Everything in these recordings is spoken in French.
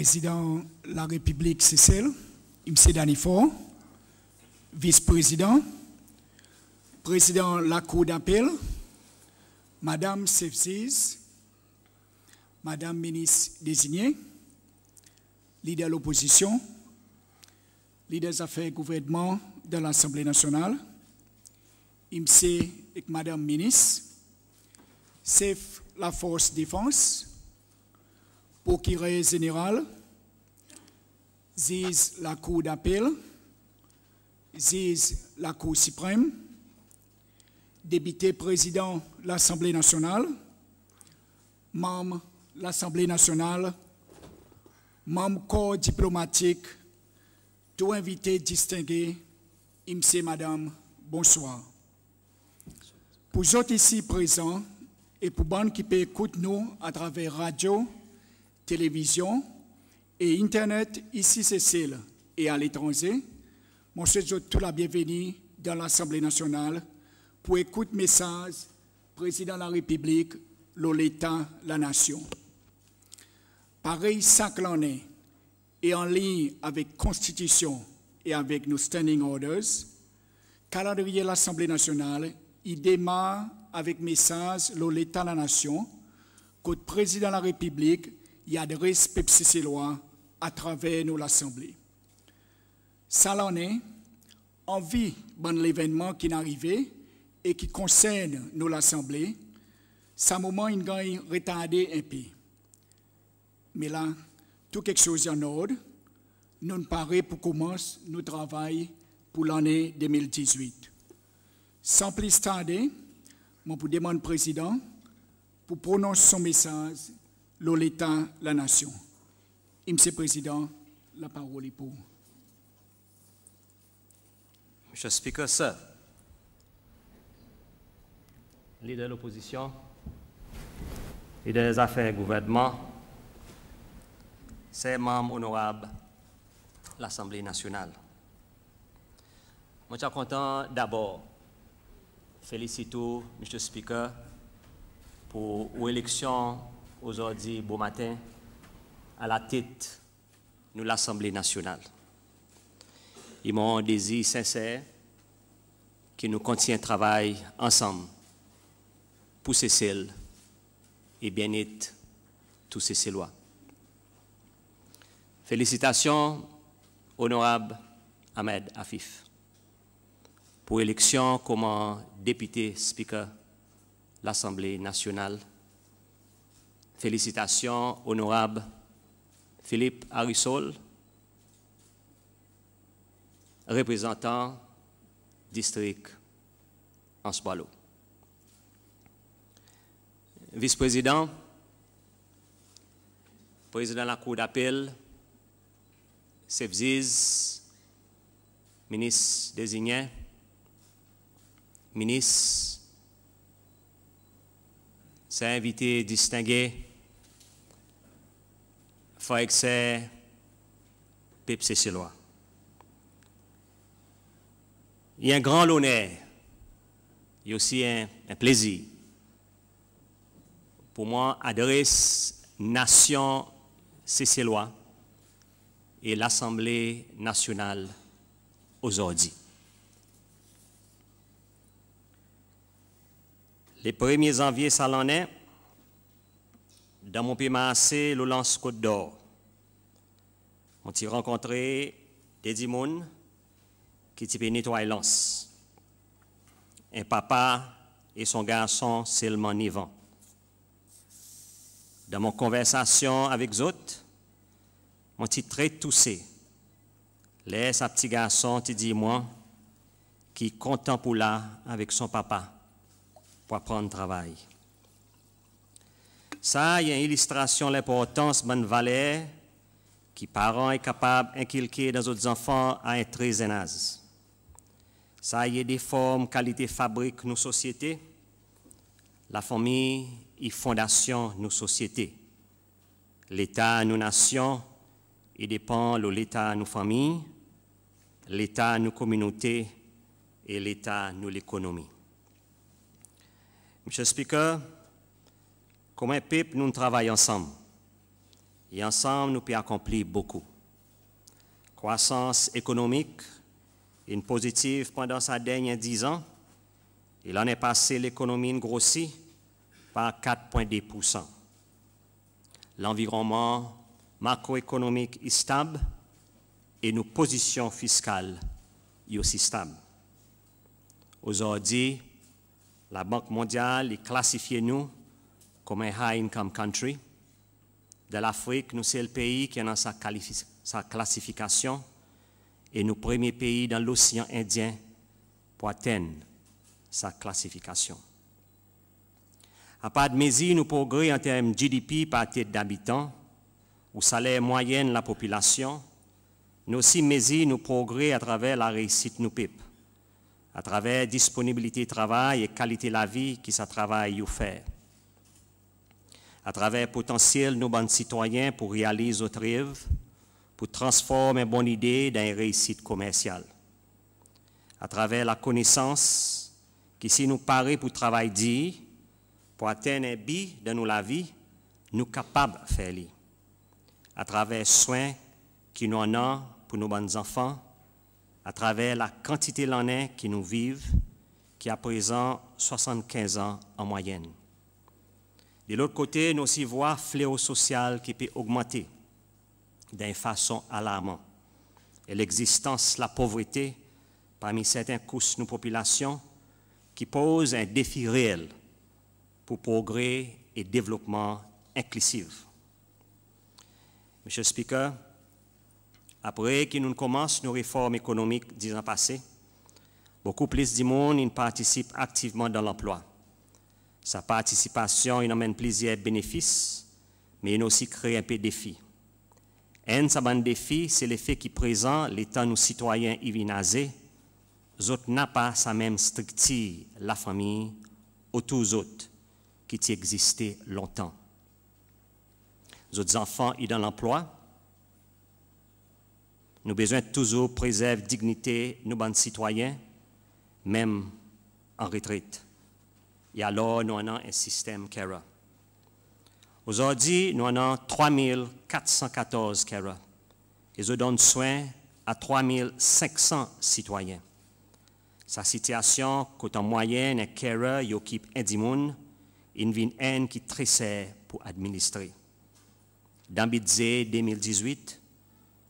Président de la République Seychelles, M. Danifort, vice-président, président de la Cour d'appel, Madame Sevziz, Madame ministre désignée, leader de l'opposition, leader des affaires et gouvernement de l'Assemblée nationale, MC et Madame ministre, chef la force défense, procureur général, juge la Cour d'appel, juge la Cour suprême, député président de l'Assemblée nationale, membre de l'Assemblée nationale, membre corps diplomatique, tout invité distingué, MC, Madame, bonsoir. Pour vous autres ici présents et pour ceux qui peuvent écouter nous à travers radio, télévision et Internet ici Seychelles et à l'étranger, je souhaite toute la bienvenue dans l'Assemblée nationale pour écouter le message président de la République, l'État, la nation. Pareil, chaque année, et en ligne avec la Constitution et avec nos standing orders, calendrier de l'Assemblée nationale, il démarre avec le message l'État, la nation, que le président de la République y adresse peuple seychellois à travers nous l'Assemblée. Ça l'année, en vue de l'événement qui est arrivé et qui concerne nous l'Assemblée, ça moment il gagne retardé un peu. Mais là, tout quelque chose en ordre, nous nous paraît pour commencer notre travail pour l'année 2018. Sans plus tarder, je vous demande au président pour prononcer son message, l'État, la nation. Monsieur le Président, la parole est pour vous. Mr. Speaker, sir, leader de l'opposition, leader des affaires et gouvernement, c'est membres honorables de l'Assemblée nationale. Je suis content d'abord féliciter Mr. Speaker pour l'élection aujourd'hui, beau matin, à la tête de l'Assemblée nationale. Ils m'ont un désir sincère qui nous contient travail ensemble pour Seychelles et bien-être tous Seychellois. Félicitations, honorable Ahmed Afif, pour l'élection comme député speaker de l'Assemblée nationale. Félicitations, honorable Philippe Harissol, représentant district Ansbalo. Vice-président, président de la Cour d'appel, Sevziz, ministre désigné, ministre, c'est invité distingué, frère excès, peuple seychellois. Il y a un grand honneur, il y a aussi un plaisir pour moi adresse nation seychellois et l'Assemblée nationale aujourd'hui. Les 1er janvier, ça l'en est, dans mon pays massé, le lance Côte d'Or. On s'y rencontré des dimounes qui type nettoyer lance. Un papa et son garçon seulement nivant. Dans mon conversation avec eux autres, mon petit très toussé. Laisse un petit garçon, tu dis moi, qui content pour là avec son papa pour apprendre travail. Ça, il y a une illustration de l'importance de valeur qui parents est capable d'inculquer dans les enfants à un très jeune âge. Ça, il y a des formes, qualité fabrique nos sociétés. La famille est fondation nos sociétés. L'État, nos nations, il dépend de l'État, nos familles, l'État, nos communautés et l'État, nous l'économie. Monsieur le Speaker, comme un peuple, nous travaillons ensemble. Et ensemble, nous pouvons accomplir beaucoup. Croissance économique, une positive pendant sa dernière 10 ans. Il en est passé l'économie grossie par 4,2%. L'environnement macroéconomique est stable et nos positions fiscales sont aussi stables. Aujourd'hui, la Banque mondiale classifie nous comme un high-income country. De l'Afrique, nous sommes le pays qui est dans sa classification et nous premier pays dans l'océan Indien pour atteindre sa classification. À part de mesures, nous progrès en termes de GDP par tête d'habitant, ou salaire moyen de la population, nous aussi mesures nous progrès à travers la réussite nous PIP, à travers disponibilité de travail et qualité de la vie qui ça travaille nous fait, à travers le potentiel de nos bons citoyens pour réaliser notre rêve, pour transformer une bonne idée dans une réussite commerciale, à travers la connaissance qui si nous paraît pour travailler dire, pour atteindre un but dans la vie, nous sommes capables de faire. À travers les soins qui nous en ont pour nos bons enfants, à travers la quantité de l'année qui nous vivent, qui à présent 75 ans en moyenne. De l'autre côté, nous aussi voyons fléau social qui peut augmenter d'une façon alarmante. Et l'existence de la pauvreté parmi certaines couches de nos populations qui pose un défi réel pour progrès et développement inclusif. Monsieur le Speaker, après que nous commençons nos réformes économiques 10 ans passés, beaucoup plus de monde participe activement dans l'emploi. Sa participation amène plusieurs bénéfices, mais il aussi crée un peu de défis. Un de défi, c'est l'effet qui présente l'état nos citoyens y vinazés, autres n'a pas sa même structure, la famille, autour des autres qui existaient longtemps. Les autres enfants y dans l'emploi, nous besoin toujours préserver la dignité de nos citoyens, même en retraite. Et alors, nous avons un système CARA. Aujourd'hui, nous avons 3414 CARA. Ils donnent soin à 3500 citoyens. Sa situation, qu'en moyenne, un CARA qui occupe un dimoun, une vie qui très serre pour administrer. Dans le budget 2018,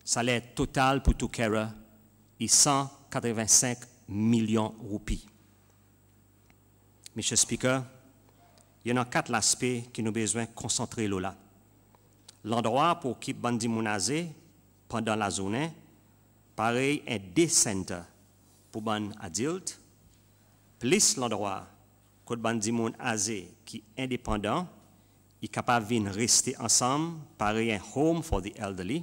le salaire total pour tout CARA est 185 millions de roupies. Monsieur le Speaker, il y en a 4 aspects qui nous besoin de concentrer là. L'endroit pour qui bandi mounazé pendant la journée, pareil un day center pour ban adulte, plus l'endroit que bandi mounazé qui est indépendant, est capable de rester ensemble, pareil un home for the elderly.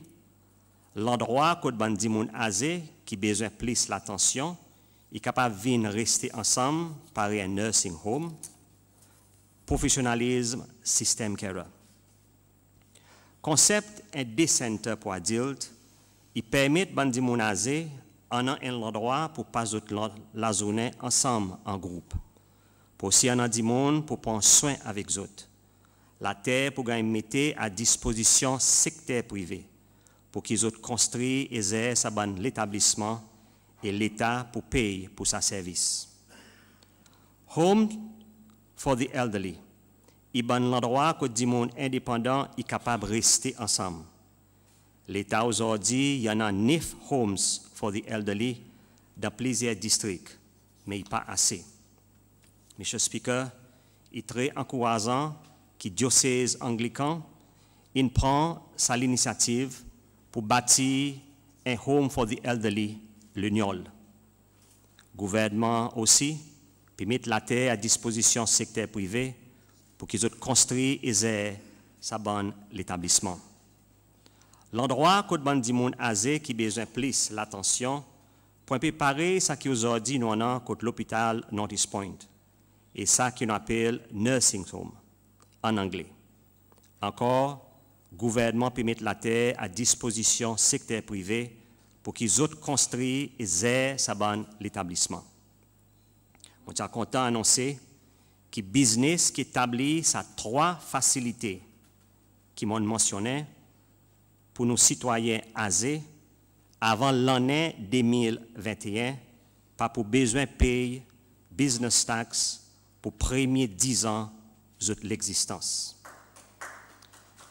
L'endroit que bandi mounazé qui besoin plus l'attention, est capable de rester ensemble, pareil un nursing home. Professionnalisme, système CARA. Concept un day center pour adultes, il permet bandi mounazé en un endroit pour passer la journée ensemble en groupe. Pour si on a du monde pour prendre soin avec eux. La terre pour gagner mettre à disposition secteur privé pour qu'ils autres construisent et exercent l'établissement et l'État pour payer pour sa service. Home for the elderly. Il y a l'endroit que du monde indépendant est capable de rester ensemble. L'État aujourd'hui, il y en a 9 homes for the elderly dans plusieurs districts, mais il n'y a pas assez. Monsieur le Speaker, il est très encourageant que le diocèse anglican prend sa initiative pour bâtir un home for the elderly, le NIOL. Le gouvernement aussi peut mettre la terre à disposition du secteur privé pour qu'ils construisent et gèrent sa bonne l'établissement. L'endroit que bandi moun azé qui besoin plus l'attention pour préparer ça qui aujourd'hui nous avons contre l'hôpital Northeast Point et ça qui nous appelle nursing home en anglais. Encore, le gouvernement peut mettre la terre à disposition du secteur privé pour qu'ils autres construisent et gèrent sa bonne l'établissement. On est content d'annoncer que le business qui établit sa 3 facilités qui m'ont mentionné pour nos citoyens âgés avant l'année 2021, pas pour besoin de payer business tax pour les premiers 10 ans de l'existence.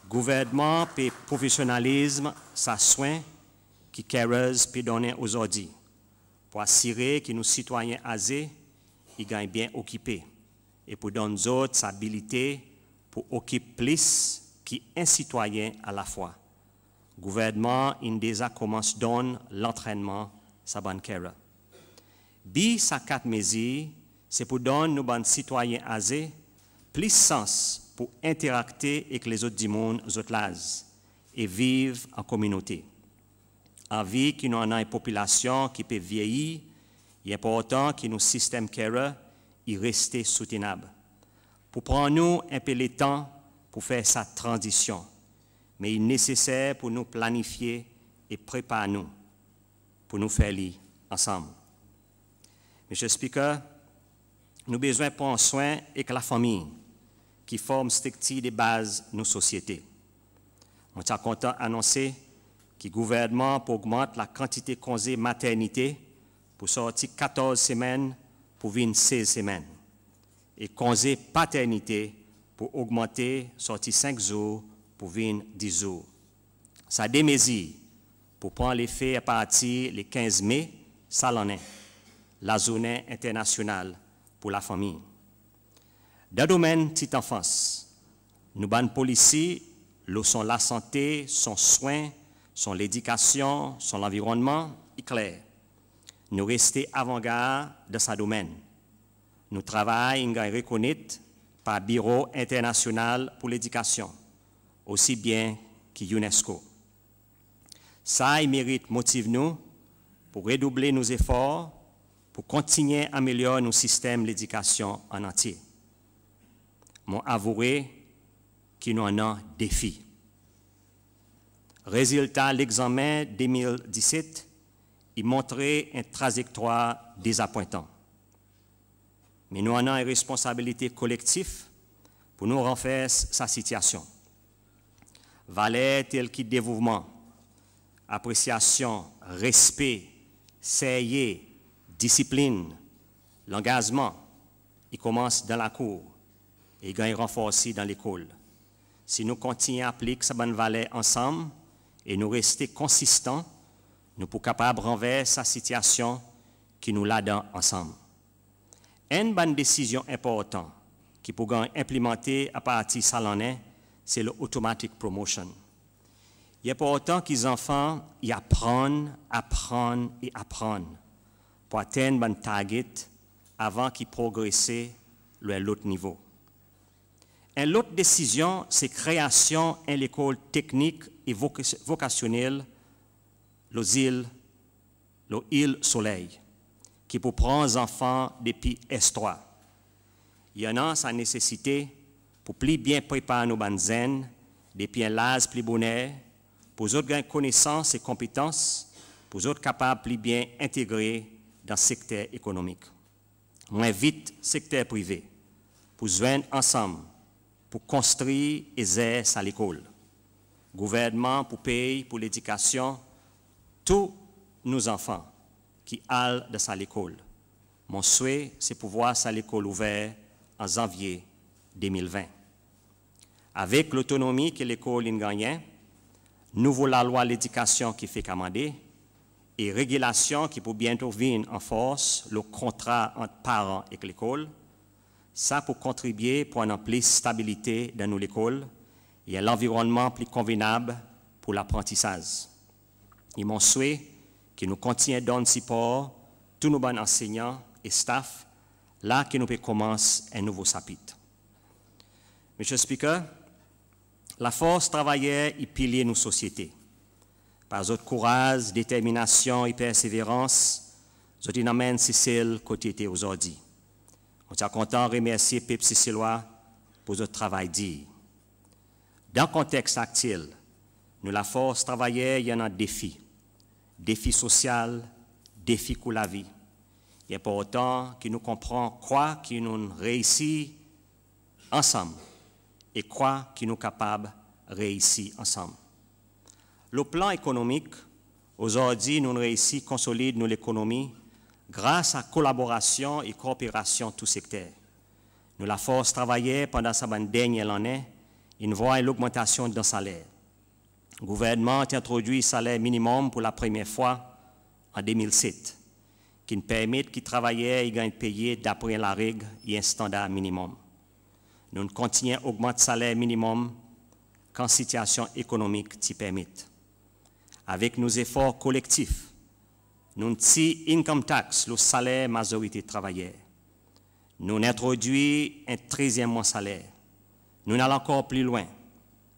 Gouvernement et professionnalisme, ça soin qui carers peut donner aujourd'hui pour assurer que nos citoyens âgés ils gagnent bien occupés et pour donner aux autres habilité pour occuper plus qu'un citoyen à la fois. Gouvernement il déjà commence à donner l'entraînement sa bonne carrière. Bi sa 4 mesures, c'est pour donner nos citoyens âgés plus sens pour interacter avec les autres du monde, les autres l'âge, et vivre en communauté. En vie qui nous a une population qui peut vieillir, il est important que nos systèmes care y restent soutenables. Pour prendre nous un peu le temps pour faire sa transition, mais il est nécessaire pour nous planifier et préparer nous pour nous faire lire ensemble. Monsieur le Speaker, nous avons besoin de prendre soin avec la famille qui forme strictement des bases de nos sociétés. On est content d'annoncer que le gouvernement augmente la quantité de congés maternité pour sortir 14 semaines pour venir 16 semaines. Et congés paternité pour augmenter, sortir 5 jours pour venir 10 jours. Ça a des mesures pour prendre l'effet à partir du 15 mai, ça l'en est, la journée internationale pour la famille. Dans le domaine de petite enfance, nous avons policiers, sont la santé, son soin, son l'éducation, son l'environnement, est clair. Nous restons avant-garde de ce domaine. Nous travaillons reconnus par le Bureau international pour l'éducation, aussi bien que l'UNESCO. Ça mérite motive nous pour redoubler nos efforts, pour continuer à améliorer nos systèmes d'éducation en entier. M'ont avoué qu'il nous en a défi. Résultat, l'examen 2017, il montrait une trajectoire désappointante. Mais nous en avons une responsabilité collective pour nous renforcer sa situation. Valeurs telles que dévouement, appréciation, respect, sérieux, discipline, l'engagement, il commence dans la cour et il gagne renforcé dans l'école. Si nous continuons à appliquer ces bonnes valeurs ensemble et nous rester consistants, nous sommes capables de renverser sa situation qui nous l'a dans ensemble. Une bonne décision importante qui peut implémenter à partir de ça l'année, c'est l'automatic promotion. Il est important que les enfants y apprennent pour atteindre un target avant qu'ils progressent à l'autre niveau. Une autre décision, c'est la création d'une école technique et vocationnelle, l'île Soleil, qui peut prendre les enfants depuis S3. Il y en a sa nécessité pour plus bien préparer nos bandes depuis un l'âge plus bonheur, pour autres gagner connaissances et compétences, pour autres capables plus bien intégrer dans le secteur économique. Moins vite, secteur privé, pour joindre ensemble, pour construire et aider à l'école. Gouvernement pour payer pour l'éducation, tous nos enfants qui allent de l'école. Mon souhait, c'est pouvoir voir l'école ouverte en janvier 2020. Avec l'autonomie que l'école a gagnée, nouveau la loi de l'éducation qui fait commander et régulation qui peut bientôt venir en force, le contrat entre parents et l'école, ça pour contribuer pour une plus stabilité dans nos écoles et l'environnement plus convenable pour l'apprentissage. Et mon souhait que nous continuions à donner support tous nos bons enseignants et staff là que nous pouvons commencer un nouveau chapitre. Monsieur le Speaker, la force travailleur est pilier de nos sociétés. Par votre courage, détermination et persévérance, vous nous amène Cécile côté aujourd'hui. On est content de remercier Pep Cécilois pour votre travail dit. Dans le contexte actuel, nous, la force travailleur, il y en a un défi. Défi social, défi pour la vie. Il est important que nous comprenions quoi que nous réussissons ensemble et quoi que nous sommes capables de réussir ensemble. Le plan économique, aujourd'hui, nous réussissons à consolider l'économie grâce à la collaboration et coopération de tous secteurs. Nous la force travailler pendant sa dernière année, une voie l'augmentation de salaire. Le gouvernement a introduit le salaire minimum pour la première fois en 2007, qui nous permet que les travailleurs gagnent payé d'après la règle et un standard minimum. Nous continuons à augmenter le salaire minimum quand la situation économique s'y permet. Avec nos efforts collectifs, nous tirons income tax, le salaire majorité de travailleurs. Nous introduisons un 13e mois salaire. Nous allons encore plus loin.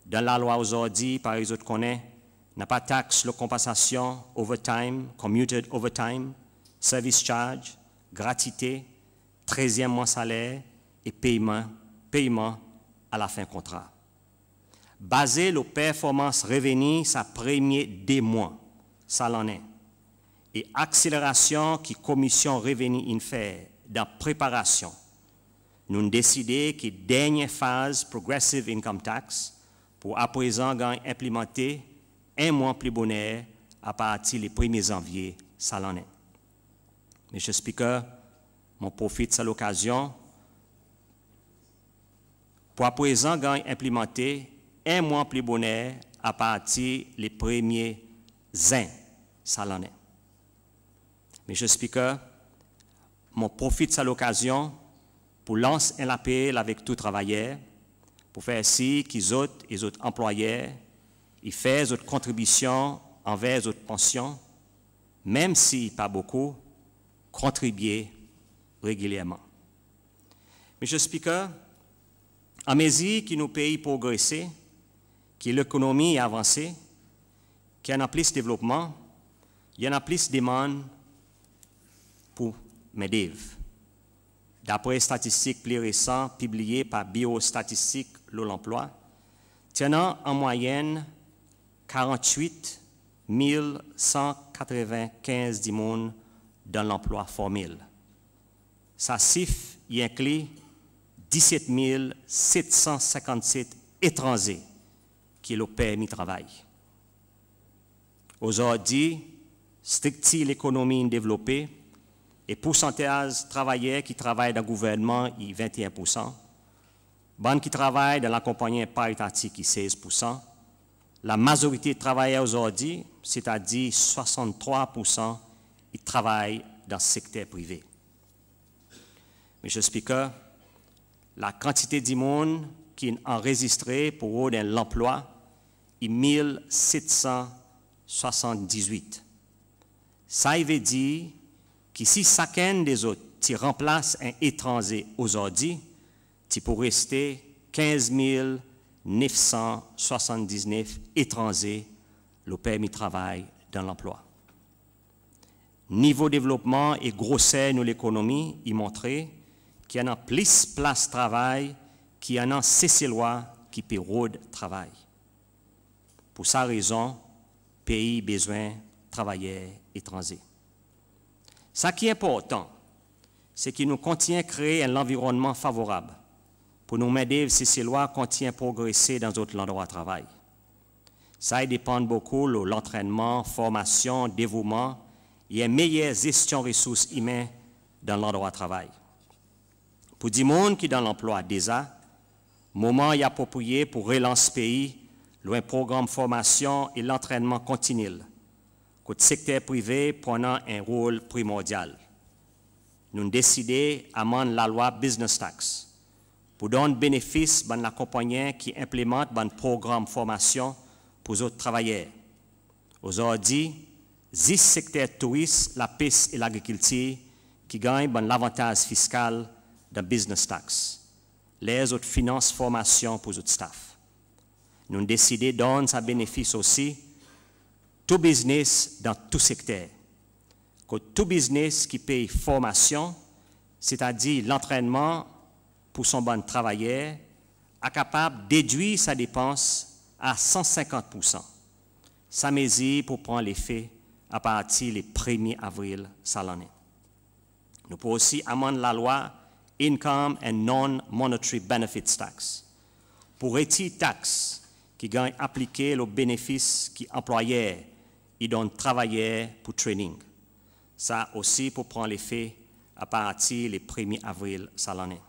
Dans la loi aujourd'hui, par exemple, connaît, n'a pas taxe de compensation, overtime, commuted overtime, service charge, gratuité, 13e mois salaire et paiement à la fin contrat. Basé sur performance revenu, sa premier des mois, ça l'en est. Et accélération qui commission revenu in fait dans préparation. Nous avons décidé que dernière phase progressive income tax pour à présent implémenter un mois plus bonheur à partir du 1er janvier, ça l'en est. Monsieur le Speaker, je profite de cette occasion pour à présent implémenter un mois plus bonheur à partir des 1er janvier, ça l'en est. Monsieur le Speaker, je profite de cette occasion pour lancer un appel avec tous les travailleurs, pour faire ainsi qu'ils autres, les autres employeurs, ils fassent autres contributions envers les autres pensions, même si pas beaucoup, contribuer régulièrement. Monsieur le Speaker, à mesure que nos pays progressent, que l'économie a avancé, qu'il y en a plus de développement, il y en a plus de demandes pour main-d'œuvre. D'après les statistiques plus récentes publiées par Biostatistique de l'emploi, tenant en moyenne 48 195 personnes dans l'emploi formel. Sa chiffre y inclut 17 757 étrangers qui ont permis de travail. Aujourd'hui, strictement l'économie développée, et pourcentage de travailleurs qui travaillent dans le gouvernement est 21%, bandes qui travaillent dans la compagnie paritatique est 16%, la majorité de travailleurs aujourd'hui, c'est-à-dire 63%, ils travaillent dans le secteur privé. Monsieur le Speaker, la quantité de monde qui est enregistrée pour l'emploi est 1778. Ça veut dire que si chacun des autres qui remplace un étranger aujourd'hui, tu pourrais rester 15 979 étrangers le permis de travail dans l'emploi. Niveau développement et grosseur de l'économie, il montrait qu'il y en a plus de place de travail qu'il y en a cessez-loi qui pérode de travail. Pour sa raison, pays besoin de travailleurs étrangers. Ce qui est important, c'est que nous continuons à créer un environnement favorable pour nous aider si ces lois continuent à progresser dans d'autres endroits de travail. Ça dépend beaucoup de l'entraînement, formation, dévouement et une meilleure gestion des ressources humaines dans l'endroit de travail. Pour des gens qui sont dans l'emploi déjà, le moment est approprié pour relancer le pays, un programme de formation et l'entraînement continu. Que le secteur privé prenant un rôle primordial. Nous avons décidé d'amender la loi Business Tax pour donner bénéfice à la compagnie qui implémente un programme de formation pour les autres travailleurs. Aujourd'hui, 10 secteurs touristes, la pêche et l'agriculture qui gagnent l'avantage fiscal de Business Tax. Les autres finances formation pour les autres staff. Nous avons décidé de donner ce bénéfice aussi tout business dans tout secteur. Que tout business qui paye formation, c'est-à-dire l'entraînement pour son bon travailleur, est capable de déduire sa dépense à 150%. Ça mesure pour prendre l'effet à partir du 1er avril de l'année. Nous pouvons aussi amender la loi Income and Non-Monetary Benefits Tax pour retirer taxes qui gagne appliquer le bénéfice qui employeur et donne travailleur pour training. Ça aussi pour prendre l'effet à partir du 1er avril de l'année.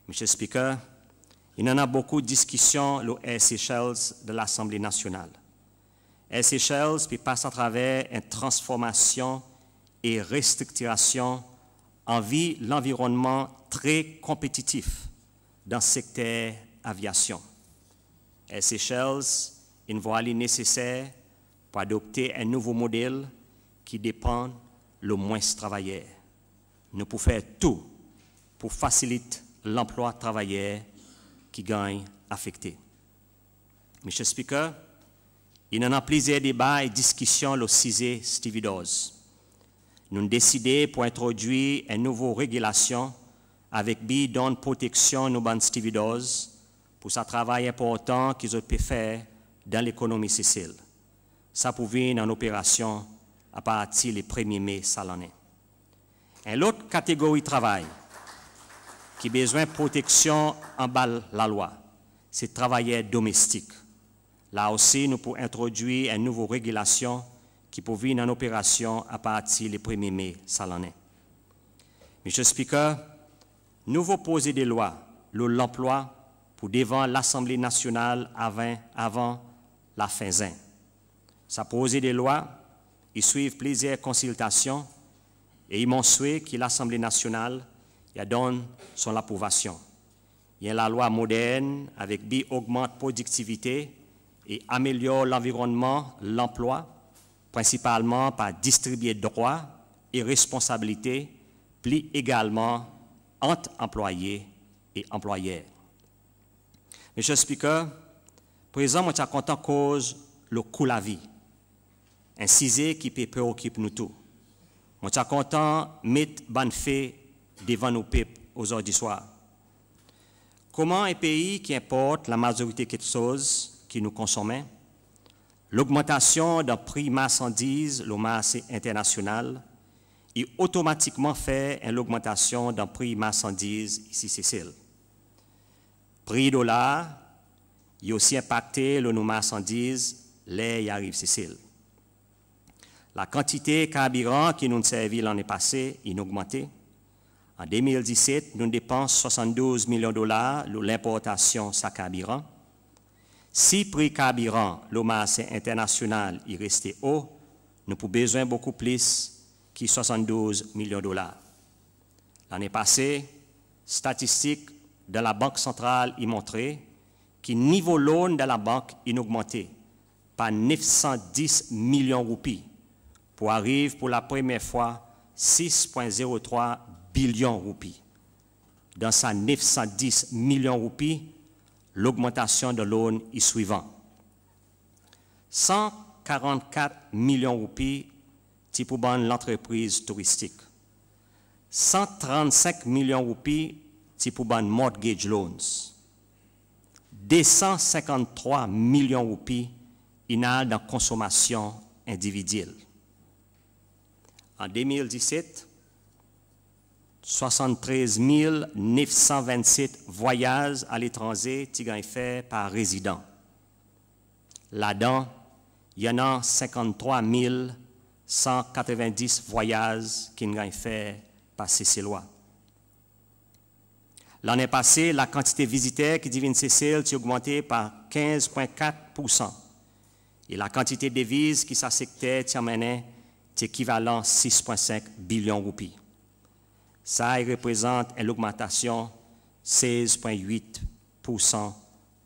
Monsieur le Speaker, il y en a beaucoup de discussions au Air Seychelles de l'Assemblée nationale. Air Seychelles passe à travers une transformation et restructuration en vue de l'environnement très compétitif dans le secteur aviation. Air Seychelles une voie nécessaire pour adopter un nouveau modèle qui dépend le moins travailleurs. Nous pouvons faire tout pour faciliter l'emploi de travailleurs qui gagnent affectés. Monsieur le Speaker, il y en a plusieurs débats et discussions le 6e Stevedores. Nous avons décidé pour introduire une nouvelle régulation avec bidon protection nous ban Stevedores pour ce travail important qu'ils ont pu faire dans l'économie Sicile. Ça pouvait en opération à partir du 1er mai de l'année. Une autre catégorie de travail qui a besoin de protection en bas de la loi, c'est travailleurs domestiques. Là aussi, nous pouvons introduire une nouvelle régulation qui peut venir en opération à partir du 1er mai de l'année. Monsieur le Speaker, nous avons posé des lois sur l'emploi pour devant l'Assemblée nationale avant la fin juin. Ça pose des lois, ils suivent plusieurs consultations et ils m'ont souhaité que l'Assemblée nationale donne son approbation. Il y a la loi moderne avec qui augmente la productivité et améliore l'environnement, l'emploi, principalement par distribuer droits et responsabilités, puis également entre employés et employeurs. Monsieur le Speaker, présent, je suis content cause le coût de la vie, un sujet qui peut préoccuper nous tous. Je suis content de mettre bonne fait devant nos peuples aujourd'hui soir. Comment un pays qui importe la majorité de choses que nous consommons, l'augmentation d'un prix marchandises, le marché international, et automatiquement fait une augmentation d'un prix marchandises ici Sicile. Prix dollar, il aussi impacté le marchandises, là il arrive Sicile. La quantité de carburant qui nous servi l'année passée a augmenté. En 2017, nous dépensons 72 millions de dollars pour l'importation de carburant. Si le prix carburant, le marché international, est resté haut, nous avons besoin beaucoup plus que 72 millions de dollars. L'année passée, statistiques de la Banque centrale ont montré que le niveau loan de la banque a augmenté par 910 millions de roupies pour arriver pour la première fois 6,03 billions de roupies. Dans ces 910 millions de roupies, l'augmentation de loan est suivante. 144 millions de roupies pour l'entreprise touristique. 135 millions de roupies pour mortgage loans. 253 millions de roupies dans la consommation individuelle. En 2017, 73 927 voyages à l'étranger ont été faits par résident. Là-dedans, il y en a 53 190 voyages qui ont été faits par Sicile. L'année passée, la quantité de visiteurs qui viennent Sicile a augmenté par 15,4%. Et la quantité de devises qui s'affectaient est équivalent à 6,5 billions de roupies. Ça représente une augmentation de 16,8%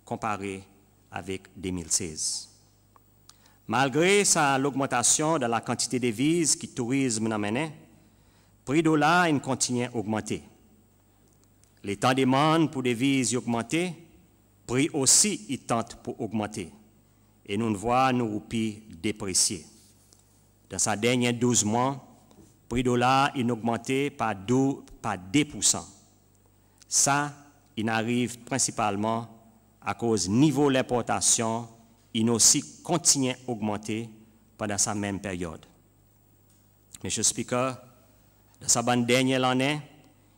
comparé avec 2016. Malgré l'augmentation de la quantité de devises que le tourisme a mené, le prix dollar continue à augmenter. Les temps de demande pour des devises augmenté, le prix aussi il tente pour augmenter. Et nous voyons nos roupies dépréciées. Dans ces derniers 12 mois, le prix dollar a augmenté par 2%. Ça, il arrive principalement à cause du niveau de l'importation, il aussi continue à augmenter pendant cette même période. Monsieur le Speaker, dans cette dernière année,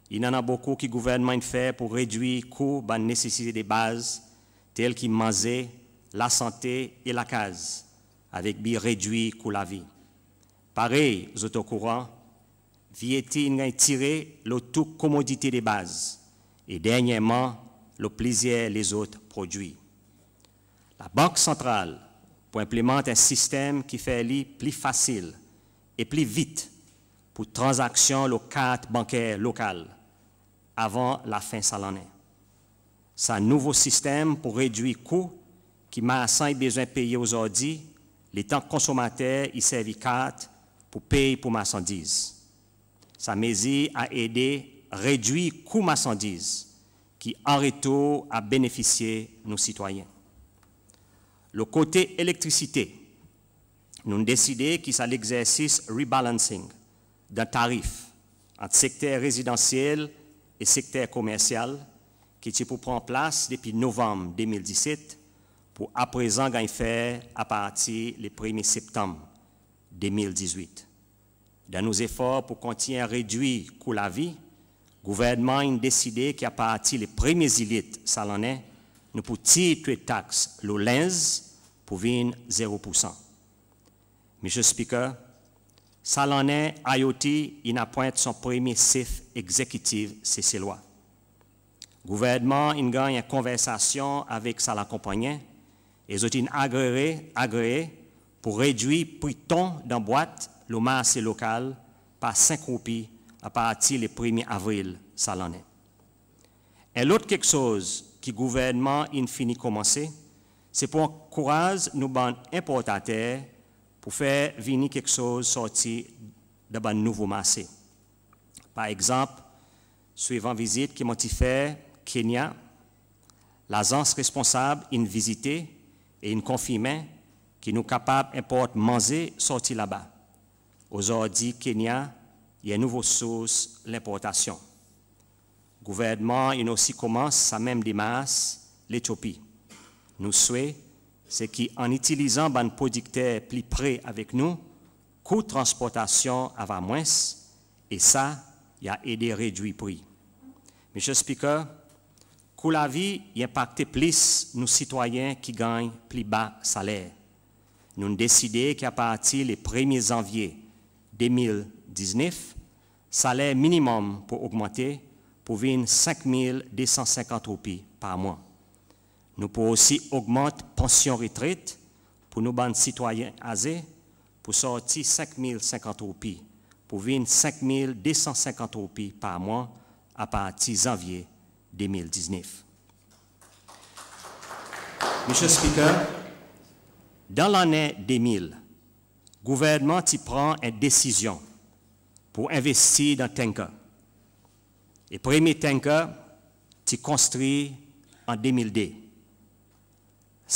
il y en a beaucoup que le gouvernement fait pour réduire les coûts et les nécessités de base tels qui mangeaient la santé et la case, avec bi réduit coût la vie. Pareil, aux autocourants, Vietine a tiré le tout commodité des bases et dernièrement, le plaisir les autres produits. La Banque centrale, pour implémenter un système qui fait li plus facile et plus vite pour transactions les cartes bancaires locales avant la fin de l'année. C'est un nouveau système pour réduire les coûts qui m'a besoin de payer aujourd'hui, les temps consommateurs y servent carte pour payer pour marchandises. Sa mesure a aidé à réduire les coûts marchandises qui en retour a bénéficié nos citoyens. Le côté électricité, nous avons décidé qu'il s'agit l'exercice rebalancing d'un tarif entre secteur résidentiel et secteur commercial qui est pour prendre place depuis novembre 2017 pour à présent gagner faire à partir du 1er septembre 2018. Dans nos efforts pour continuer à réduire le coût de la vie, le gouvernement a décidé qu'à partir des premiers élites salonnais, nous pouvons tirer les taxes, le linge, pour venir 0%. Monsieur le Speaker, Salonnais IoT, il appointe son premier chef exécutif, c'est loi. Le gouvernement a gagné une conversation avec sa compagnie et ils ont agréé pour réduire le prix ton dans la boîte le marché local par 5 roupies à partir du 1er avril Salonnais. Et l'autre quelque chose que le gouvernement a fini de commencer, c'est pour encourager nos banques importateurs pour faire venir quelque chose sorti de un nouveau marché. Par exemple, suivant visite qui m'a fait Kenya, l'agence responsable a visité et a confirmé qu'il nous capable d'importer manger sorti là-bas. Aujourd'hui, Kenya, il y a une nouvelle source l'importation. Le gouvernement il aussi commence sa même démarche, l'Éthiopie. Nous souhaitons, c'est qu'en utilisant des producteurs plus près avec nous, coût de transportation va moins, et ça, il a aidé à réduire le prix. Monsieur le Speaker, coût de la vie impacte plus nos citoyens qui gagnent plus bas salaire. Nous avons décidé qu'à partir du 1er janvier 2019, le salaire minimum pour augmenter pour 5 250 roupies par mois. Nous pouvons aussi augmenter la pension retraite pour nos bandes citoyens âgés pour sortir 5 050 roupies pour 5 250 roupies par mois à partir de janvier 2019. Monsieur le Speaker, dans l'année 2000, le gouvernement prend une décision pour investir dans Tanker. Le premier Tanker est construit en 2002.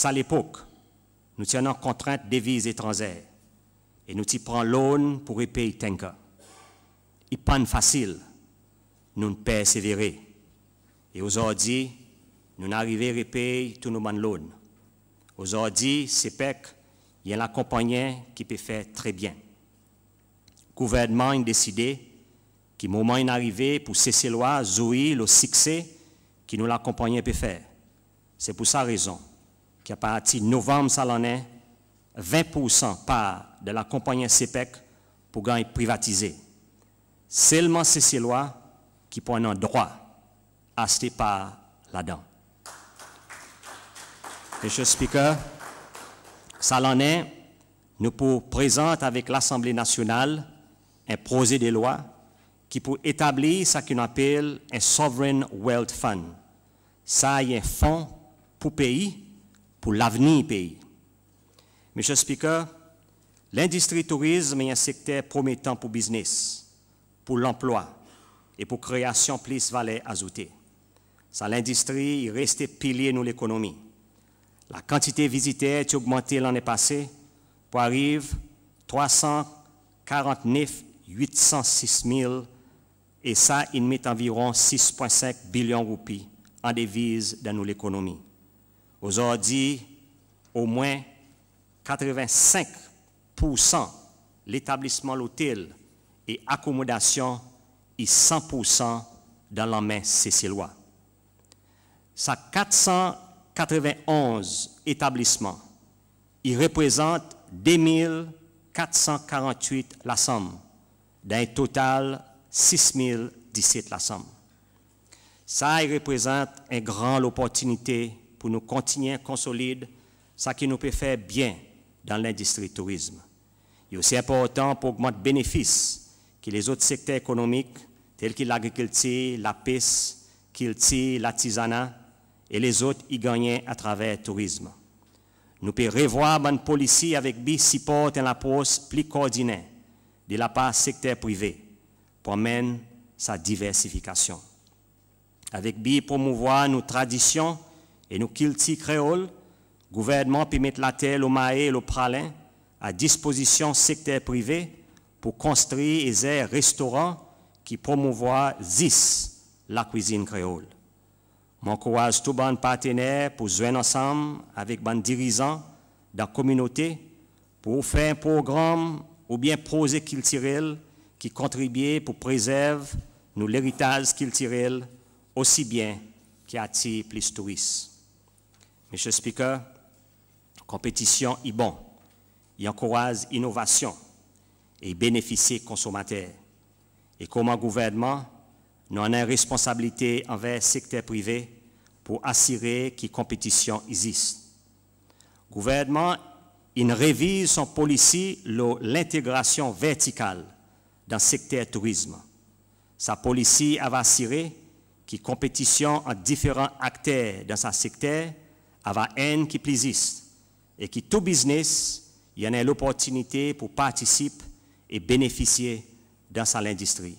À l'époque, nous tenons contrainte de devises étrangères et nous prenons l'eau pour repayer Tanker. Il n'est pas facile, nous persévérer. Et aujourd'hui, nous arrivons à repayer tous nos loans. Aujourd'hui, CEPEC, il y a la compagnie qui peut faire très bien. Le gouvernement a décidé qu'au moment est arrivé pour cesser loi, jouir le succès que nous la compagnie peut faire. C'est pour sa raison qu'à partir de novembre salonnais, 20% part de la compagnie CEPEC pour gagner privatisé. Seulement ces lois qui prennent un droit à acheter part là-dedans. Monsieur le Speaker, salonnais, nous pour présenter avec l'Assemblée nationale un projet de loi qui pour établir ce qu'on appelle un Sovereign Wealth Fund. Ça y est un fonds pour pays, pour l'avenir du pays. Monsieur le Speaker, l'industrie tourisme est un secteur promettant pour le business, pour l'emploi et pour la création de plus de valeur ajoutée. L'industrie est restée pilier de l'économie. La quantité de visiteurs a augmenté l'année passée pour arriver à 349 806 000 et ça, il met environ 6,5 billions de roupies en devises dans l'économie. Aujourd'hui, au moins 85% l'établissement l'hôtel et accommodation est 100% dans la main cécilois. Ça 400 91 établissements. Il représente 2448 la somme, d'un total 6017 la somme. Ça représente une grande opportunité pour nous continuer à consolider ce qui nous peut faire bien dans l'industrie du tourisme. Il est aussi important pour augmenter les bénéfices que les autres secteurs économiques, tels que l'agriculture, la pêche, culture, l'artisanat et les autres y gagnent à travers le tourisme. Nous pouvons revoir une policy avec bi support et l'approche plus coordonnée de la part du secteur privé pour mener sa diversification. Avec bi promouvoir nos traditions et nos cultures créoles, le gouvernement peut mettre la terre, le maïs et le pralin à disposition du secteur privé pour construire des restaurants qui promouvoient la cuisine créole. J'encourage tous les partenaires pour joindre ensemble avec les dirigeants de la communauté pour faire un programme ou bien projet culturel qui contribue pour préserver l'héritage culturel aussi bien qui attire plus de touristes. Monsieur le Speaker, la compétition est bon. Il encourage l'innovation et bénéficie aux consommateurs. Et comme gouvernement, nous avons une responsabilité envers le secteur privé pour assurer que la compétition existe. Le gouvernement révise son policy l'intégration verticale dans le secteur du tourisme. Sa policy va assurer que la compétition entre différents acteurs dans ce secteur va être qui existe et que tout business y en a l'opportunité pour participer et bénéficier dans l'industrie.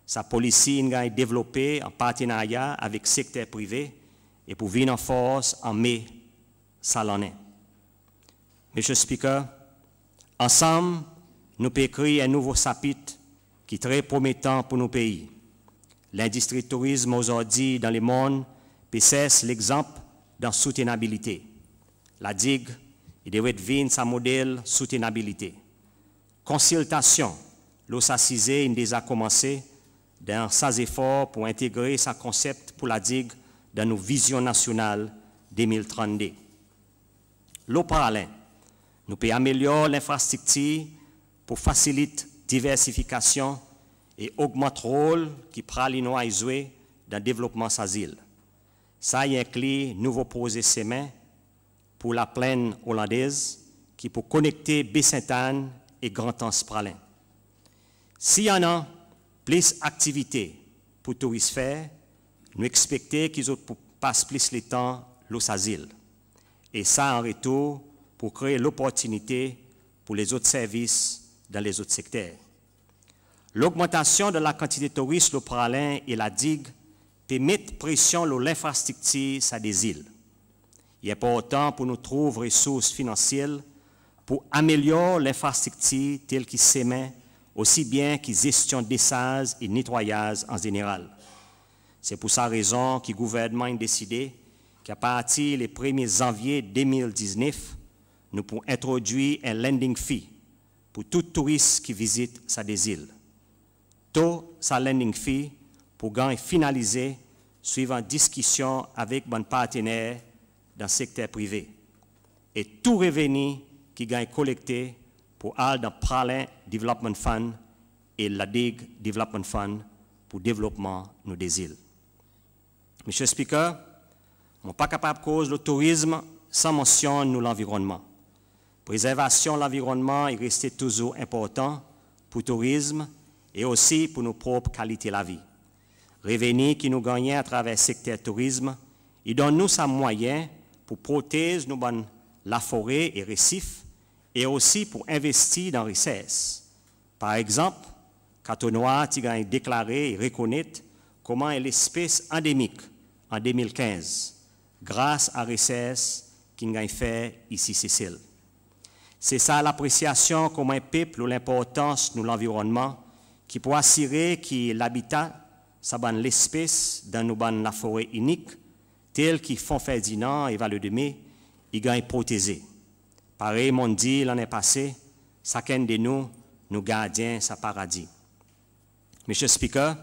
Sa policy est développée en partenariat avec le secteur privé et pour venir en force en mai, ça l'en est. Monsieur le Speaker, ensemble, nous pouvons écrire un nouveau chapitre qui est très promettant pour nos pays. L'industrie du tourisme aujourd'hui dans le monde peut être l'exemple de la soutenabilité. La digue, il devrait devenir sa modèle de soutenabilité. Consultation, l'OSACISE a déjà commencé dans ses efforts pour intégrer ce concept pour la digue dans nos visions nationales 2032. L'eau parallèle, nous pouvons améliorer l'infrastructure pour faciliter la diversification et augmenter le rôle qui prend l'Inois jouer dans le développement de ces îles. Ça inclut un nouveau projet SEMEN pour la plaine hollandaise qui peut connecter Baie-Sainte-Anne et Grand-Anse-Pralin. S'il y en a plus d'activités pour les touristes faire, nous expectons qu'ils passent plus de temps dans ces îles. Et ça en retour pour créer l'opportunité pour les autres services dans les autres secteurs. L'augmentation de la quantité de touristes au Pralin et la digue peut mettre pression sur l'infrastructure sur des îles. Il est important pour nous trouver ressources financières pour améliorer l'infrastructure telle qu'il s'émet, aussi bien que gestion d'essage et nettoyage en général. C'est pour cette raison que le gouvernement a décidé qu'à partir du 1er janvier 2019, nous pourrons introduire un landing fee pour tout touriste qui visite ces îles. Tout sa landing fee pour finaliser suivant discussion avec nos partenaires dans le secteur privé. Et tout revenu qui gagne collecté pour aller dans le Pralin Development Fund et la DIG Development Fund pour le développement de nos îles. Monsieur le Speaker, je ne suis pas capable de cause le tourisme sans mention de l'environnement. Préservation de l'environnement est resté toujours important pour le tourisme et aussi pour nos propres qualités de la vie. Revenus qui nous gagnons à travers le secteur tourisme, ils donnent nous un moyen pour protéger la forêt et les récifs et aussi pour investir dans les richesses. Par exemple, Cotonois a déclaré et reconnaît comment est l'espèce endémique en 2015 grâce à la richesse qu'il a fait ici Cécile. C'est ça l'appréciation comme un peuple ou l'importance de l'environnement qui peut assurer que l'habitat, ça l'espèce dans la forêt unique, tel que Fonds Ferdinand et Val-de-Mai, il est protégé. Pareil, mon dit l'année passée, chacun de nous gardiens sa paradis. Monsieur le Speaker,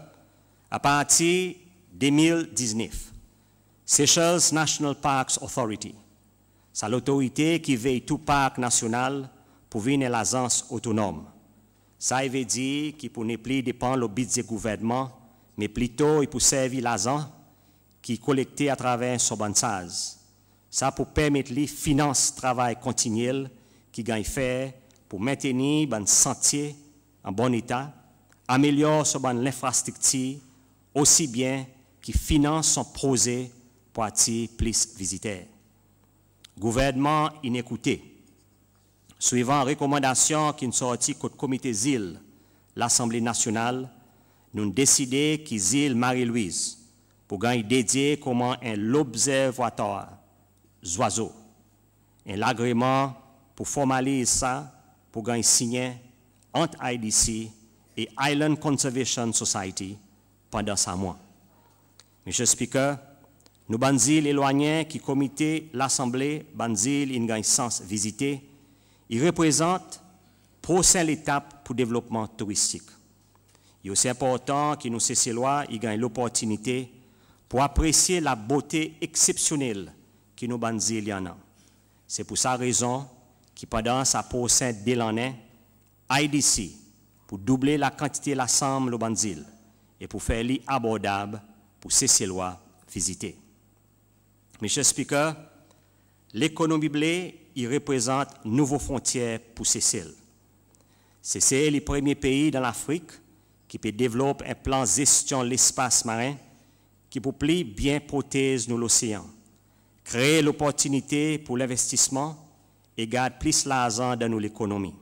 à partir de 2019, Seychelles National Parks Authority, c'est l'autorité qui veille tout parc national pour venir l'agence autonome. Ça veut dire qu'il ne peut plus dépendre du budget du gouvernement, mais plutôt il peut servir l'agence qui est collecté à travers son bansage. Ça pour permettre les finances travail continuel qui gagne faire pour maintenir un sentier en bon état, améliorer l'infrastructure aussi bien qui finance son projet pour attirer plus de visiteurs. Gouvernement inécouté. Suivant recommandation qui nous sortit du comité ZIL, l'Assemblée nationale, nous avons décidé que ZIL Marie-Louise pour gagner dédié comme un observatoire oiseaux. Un agrément pour formaliser ça, pour gagner signé entre IDC et Island Conservation Society pendant 5 mois. Monsieur le Speaker, nous banzil éloignés qui comité l'Assemblée banzil in gagne sens visité, il représente prochaine étape pour le développement touristique. Il est aussi important que nous ces lois y gagnent l'opportunité pour apprécier la beauté exceptionnelle que nous banzil y en a. C'est pour sa raison que pendant sa prochaine l'année, IDC pour doubler la quantité de l'assemblée au banzil et pour faire l'y abordable pour ces lois visiter. Monsieur le Speaker, l'économie blé, il représente une nouvelle frontière pour Seychelles. Seychelles est le premier pays dans l'Afrique qui peut développer un plan de gestion de l'espace marin qui peut plus bien protéger l'océan, créer l'opportunité pour l'investissement et garder plus l'argent dans l'économie.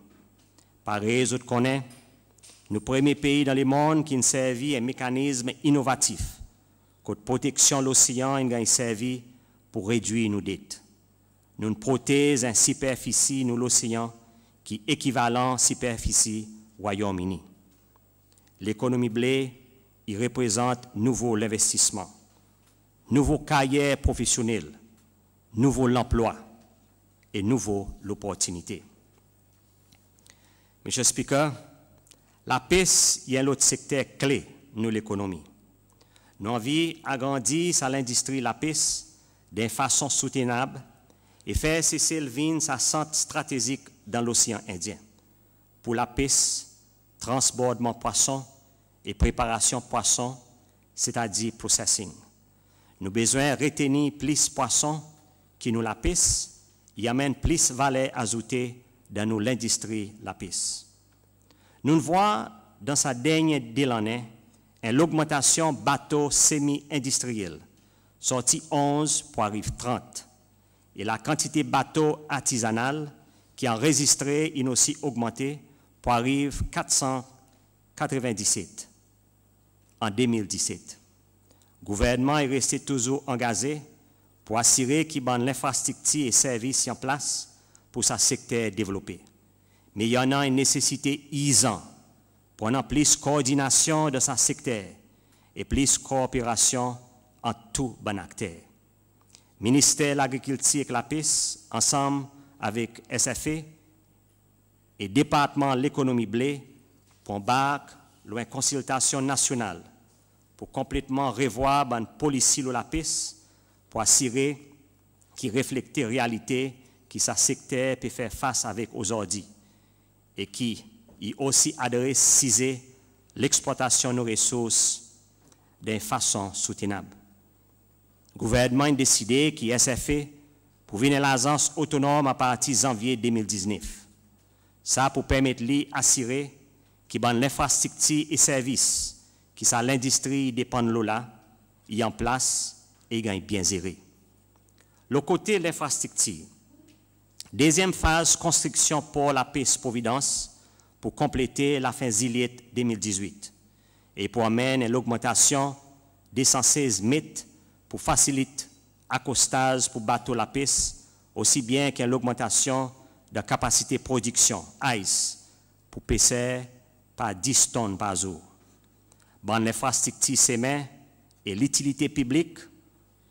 Pareil, vous connaissez, nous premier pays dans le monde qui servi un mécanisme innovatif de protection de l'océan et servi pour réduire nos dettes. Nous protégeons une superficie de l'océan qui est équivalent à la superficie Royaume-Uni. L'économie blé, il représente nouveau l'investissement, nouveau carrière professionnelle, nouveau l'emploi et nouveau l'opportunité. Monsieur le Speaker, la pêche est l'autre secteur clé de l'économie. Nous avons agrandi l'industrie de la pêche d'une façon soutenable et faire cesser sa centre stratégique dans l'océan Indien pour la pêche, transbordement poisson et préparation poisson, c'est-à-dire processing. Nous avons besoin de retenir plus de poissons qui nous la pêche et amène plus de valeur ajoutée dans l'industrie de la pêche. Nous voyons dans sa dernière année l'augmentation bateaux semi-industriels, sorti 11 pour arriver 30. Et la quantité de bateaux artisanaux qui ont enregistré est aussi augmenté pour arriver 497 en 2017. Le gouvernement est resté toujours engagé pour assurer qu'il y ait l'infrastructure et services en place pour ce secteur développé. Mais il y en a une nécessité urgente pour avoir plus de coordination de ce secteur et plus de coopération entre tous les acteurs. Le ministère de l'Agriculture et de la Pêche, ensemble avec SFA et le département de l'économie blé, pour embarquer une consultation nationale pour complètement revoir une politique de la pêche pour assurer qu'il reflète la réalité que ce secteur peut faire face avec aujourd'hui et qui est aussi adresse l'exploitation de nos ressources d'une façon soutenable. Le gouvernement a décidé que SFA pour venir l'agence autonome à partir de janvier 2019. Ça pour permettre d'assurer qu'il y a l'infrastructure et services qui sont l'industrie dépend de l'eau là, est en place et est bien géré. Le côté de l'infrastructure, deuxième phase, construction pour la pêche Providence pour compléter la fin juillet 2018 et pour amener l'augmentation des 116 mètres pour faciliter l'accostage pour bateau la pêche, aussi bien qu'une augmentation de capacité de production, ICE, pour pêcher par 10 tonnes par jour. Bon, l'infrastructure sémin et l'utilité publique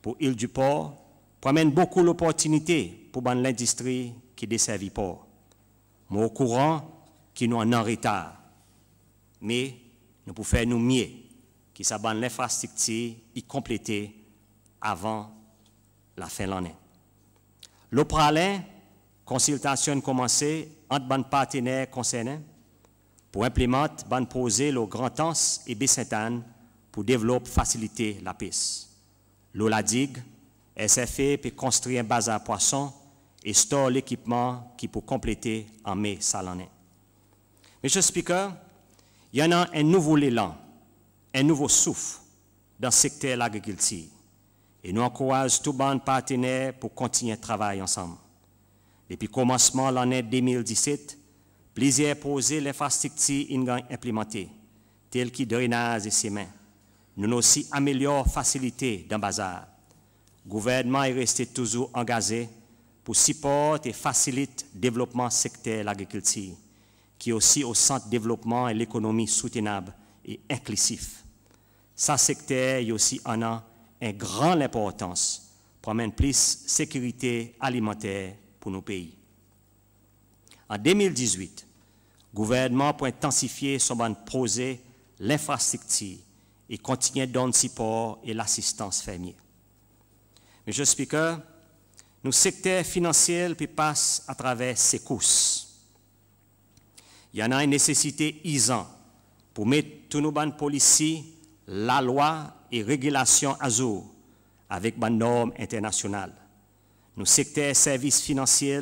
pour l'île du port promènent beaucoup d'opportunités pour l'industrie qui dessert le port. Nous sommes au courant que nous sommes en retard, mais nous pouvons faire nous mieux, que ça l'infrastructure est complétée avant la fin de l'année. L'aupralin, consultation commencée entre les partenaires concernés pour implémenter, poser le Grand Anse et Baie-Sainte-Anne pour développer, faciliter la piste. L'eau la digue, SFE peut construire un bazar poisson et store l'équipement qui peut compléter en mai l'année. Monsieur le Speaker, il y en a un nouveau élan, un nouveau souffle dans le secteur de l'agriculture. Et nous encourageons tous les partenaires pour continuer à travailler ensemble. Depuis le commencement de l'année 2017, plusieurs projets l'infrastructure implémentées, tels que drainage et semen. Nous avons aussi amélioré la facilité dans le bazar. Le gouvernement est resté toujours engagé pour supporter et faciliter le développement du secteur de l'agriculture, qui est aussi au centre de développement et l'économie soutenable et inclusif. Ce secteur est aussi en une grande importance pour amener plus de sécurité alimentaire pour nos pays. En 2018, le gouvernement pour intensifier son projet, l'infrastructure et continuer à donner support et l'assistance fermière. Monsieur le Speaker, nos secteurs financiers passent à travers ces courses. Il y en a une nécessité aisante pour mettre tous nos bonnes policiers, la loi et régulation à jour avec les normes internationales. Nos secteurs services financiers,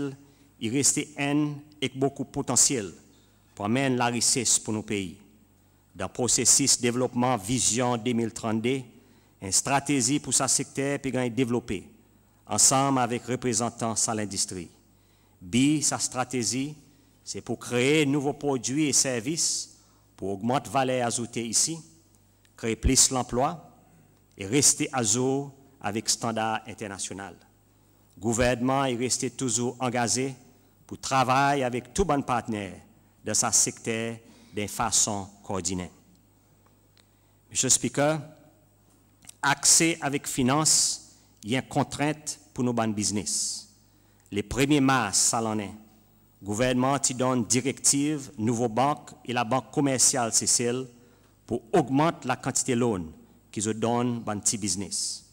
il reste un et beaucoup de potentiel pour amener la richesse pour nos pays. Dans le processus de développement Vision 2032, une stratégie pour ce secteur peut être développée ensemble avec représentants de l'industrie. Sa stratégie, c'est pour créer de nouveaux produits et services pour augmenter la valeur ajoutée ici, créer plus d'emplois et rester à jour avec standards internationaux. Le gouvernement est resté toujours engagé pour travailler avec tous les partenaires dans ce secteur de façon coordonnée. Monsieur le Speaker, accès avec finance, il y a une contrainte pour nos business. Le 1er mars à l'année, le gouvernement donne directive nouveau banque et la banque commerciale CCL pour augmenter la quantité de loans qu'ils donnent à nos petits business.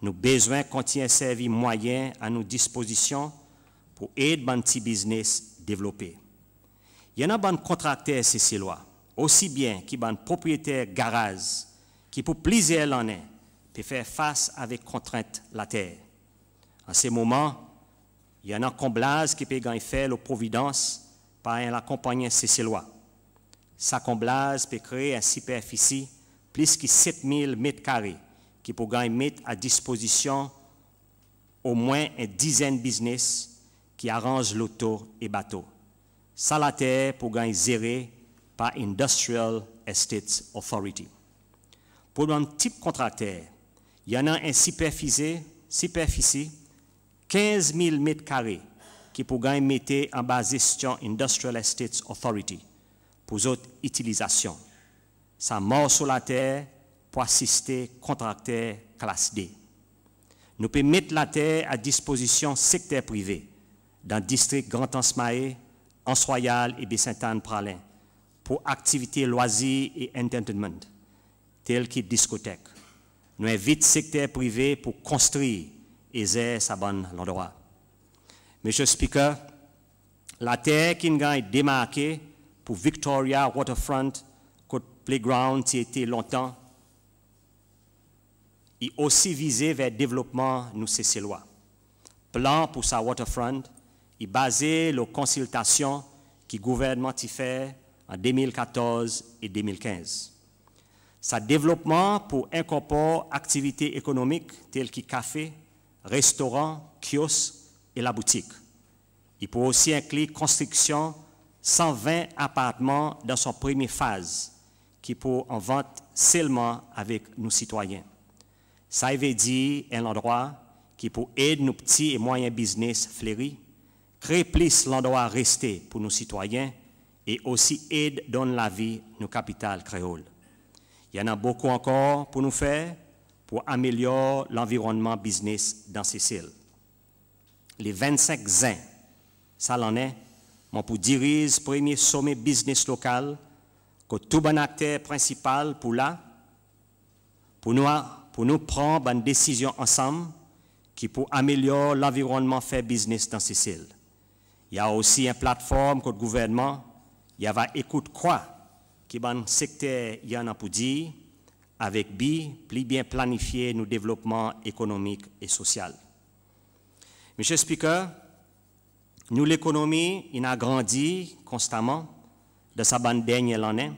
Nous avons besoin de continuer à servir moyens à nos dispositions pour aider nos petits business à développer. Il y en a des contracteurs CCLois, aussi bien que des propriétaires garage qui pour plusieurs années peuvent faire face avec contraintes la terre. En ce moment, il y en a un comblage qui peut faire la providence par la compagnie CCLois. Sa comblage peut créer une superficie plus de 7000 m² qui peut mettre à disposition au moins une dizaine de business qui arrangent l'auto et bateau. Ça la terre pour gagner zéré par Industrial Estates Authority. Pour un type contracteur, il y en a une superficie 15 000 m² qui peut gagner mettre en bas gestion Industrial Estates Authority pour d'autres utilisations. Ça mort sur la terre pour assister contracteurs classe D. Nous pouvons mettre la terre à disposition secteur privé dans le district Grand Anse-Mahé, Anse-Royal et Baie-Sainte-Anne-Pralin pour activités loisirs et entertainment, telles que discothèques. Nous invitons le secteur privé pour construire et gérer sa bonne l'endroit. Monsieur le Speaker, la terre qui a été démarquée pour Victoria Waterfront, côte playground qui a été longtemps, est aussi visée vers le développement de nos CCLois. Plan pour sa waterfront est basé sur les consultations que le gouvernement a fait en 2014 et 2015. Sa développement pour incorporer activités économiques telles que café, restaurant, kiosque et la boutique. Il peut aussi inclure construction 120 appartements dans son première phase, qui peut en vente seulement avec nos citoyens. Ça veut dire un endroit qui peut aider nos petits et moyens business fleuris, créer plus l'endroit resté pour nos citoyens et aussi aider dans la vie nos capitales créoles. Il y en a beaucoup encore pour nous faire pour améliorer l'environnement business dans ces îles. Les 25 ans, ça l'en est, moi pour diriger le premier sommet business local que tout bon acteur principal pour là, pour nous prendre une décision ensemble qui pour améliorer l'environnement fait business dans Sicile. Il y a aussi une plateforme que le gouvernement, il y a écoute quoi qui dans le secteur il y en a pour dire avec plus bien planifier nos développements économiques et social. Monsieur le Speaker, nous l'économie, il a grandi constamment de sa bande dernière année.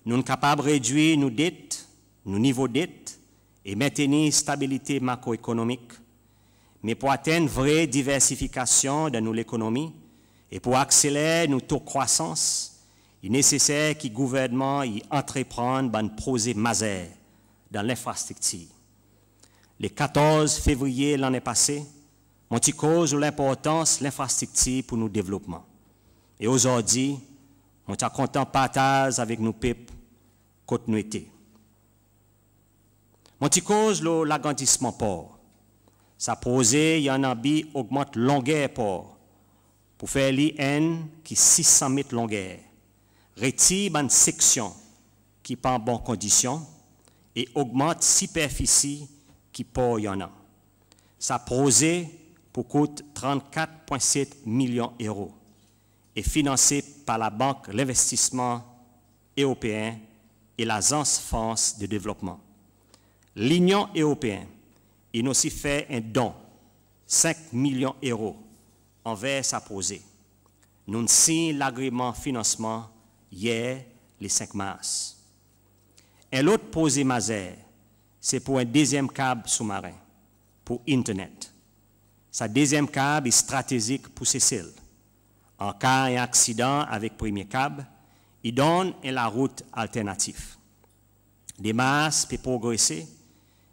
Nous sommes capables de réduire nos dettes, nos niveaux de dette et maintenir stabilité macroéconomique. Mais pour atteindre une vraie diversification de l'économie et pour accélérer nos taux de croissance, il est nécessaire que le gouvernement y entreprenne un projet majeur dans l'infrastructure. Le 14 février l'année passée, on cause l'importance de l'infrastructure pour nos développements. Et aujourd'hui, on est content de partager avec nos peuples côte nous été. On cause l'agrandissement port. Ça posé, il y en a qui augmente longueur port pour faire l'IN qui 600 mètres longueur. Retire une section qui pas en bonne condition et augmente superficie qui port y en a. Ça posé pour coûte 34,7 millions d'euros et financé par la Banque de l'investissement européen et l'Agence France de développement. L'Union européenne a aussi fait un don, 5 millions d'euros, envers sa posée. Nous avons signé l'agrément financement hier, le 5 mars. Et l'autre posé majeur, c'est pour un deuxième câble sous-marin, pour Internet. Sa deuxième câble est stratégique pour Sicile. En cas d'accident avec le premier câble, il donne la route alternative. Des masses peuvent progresser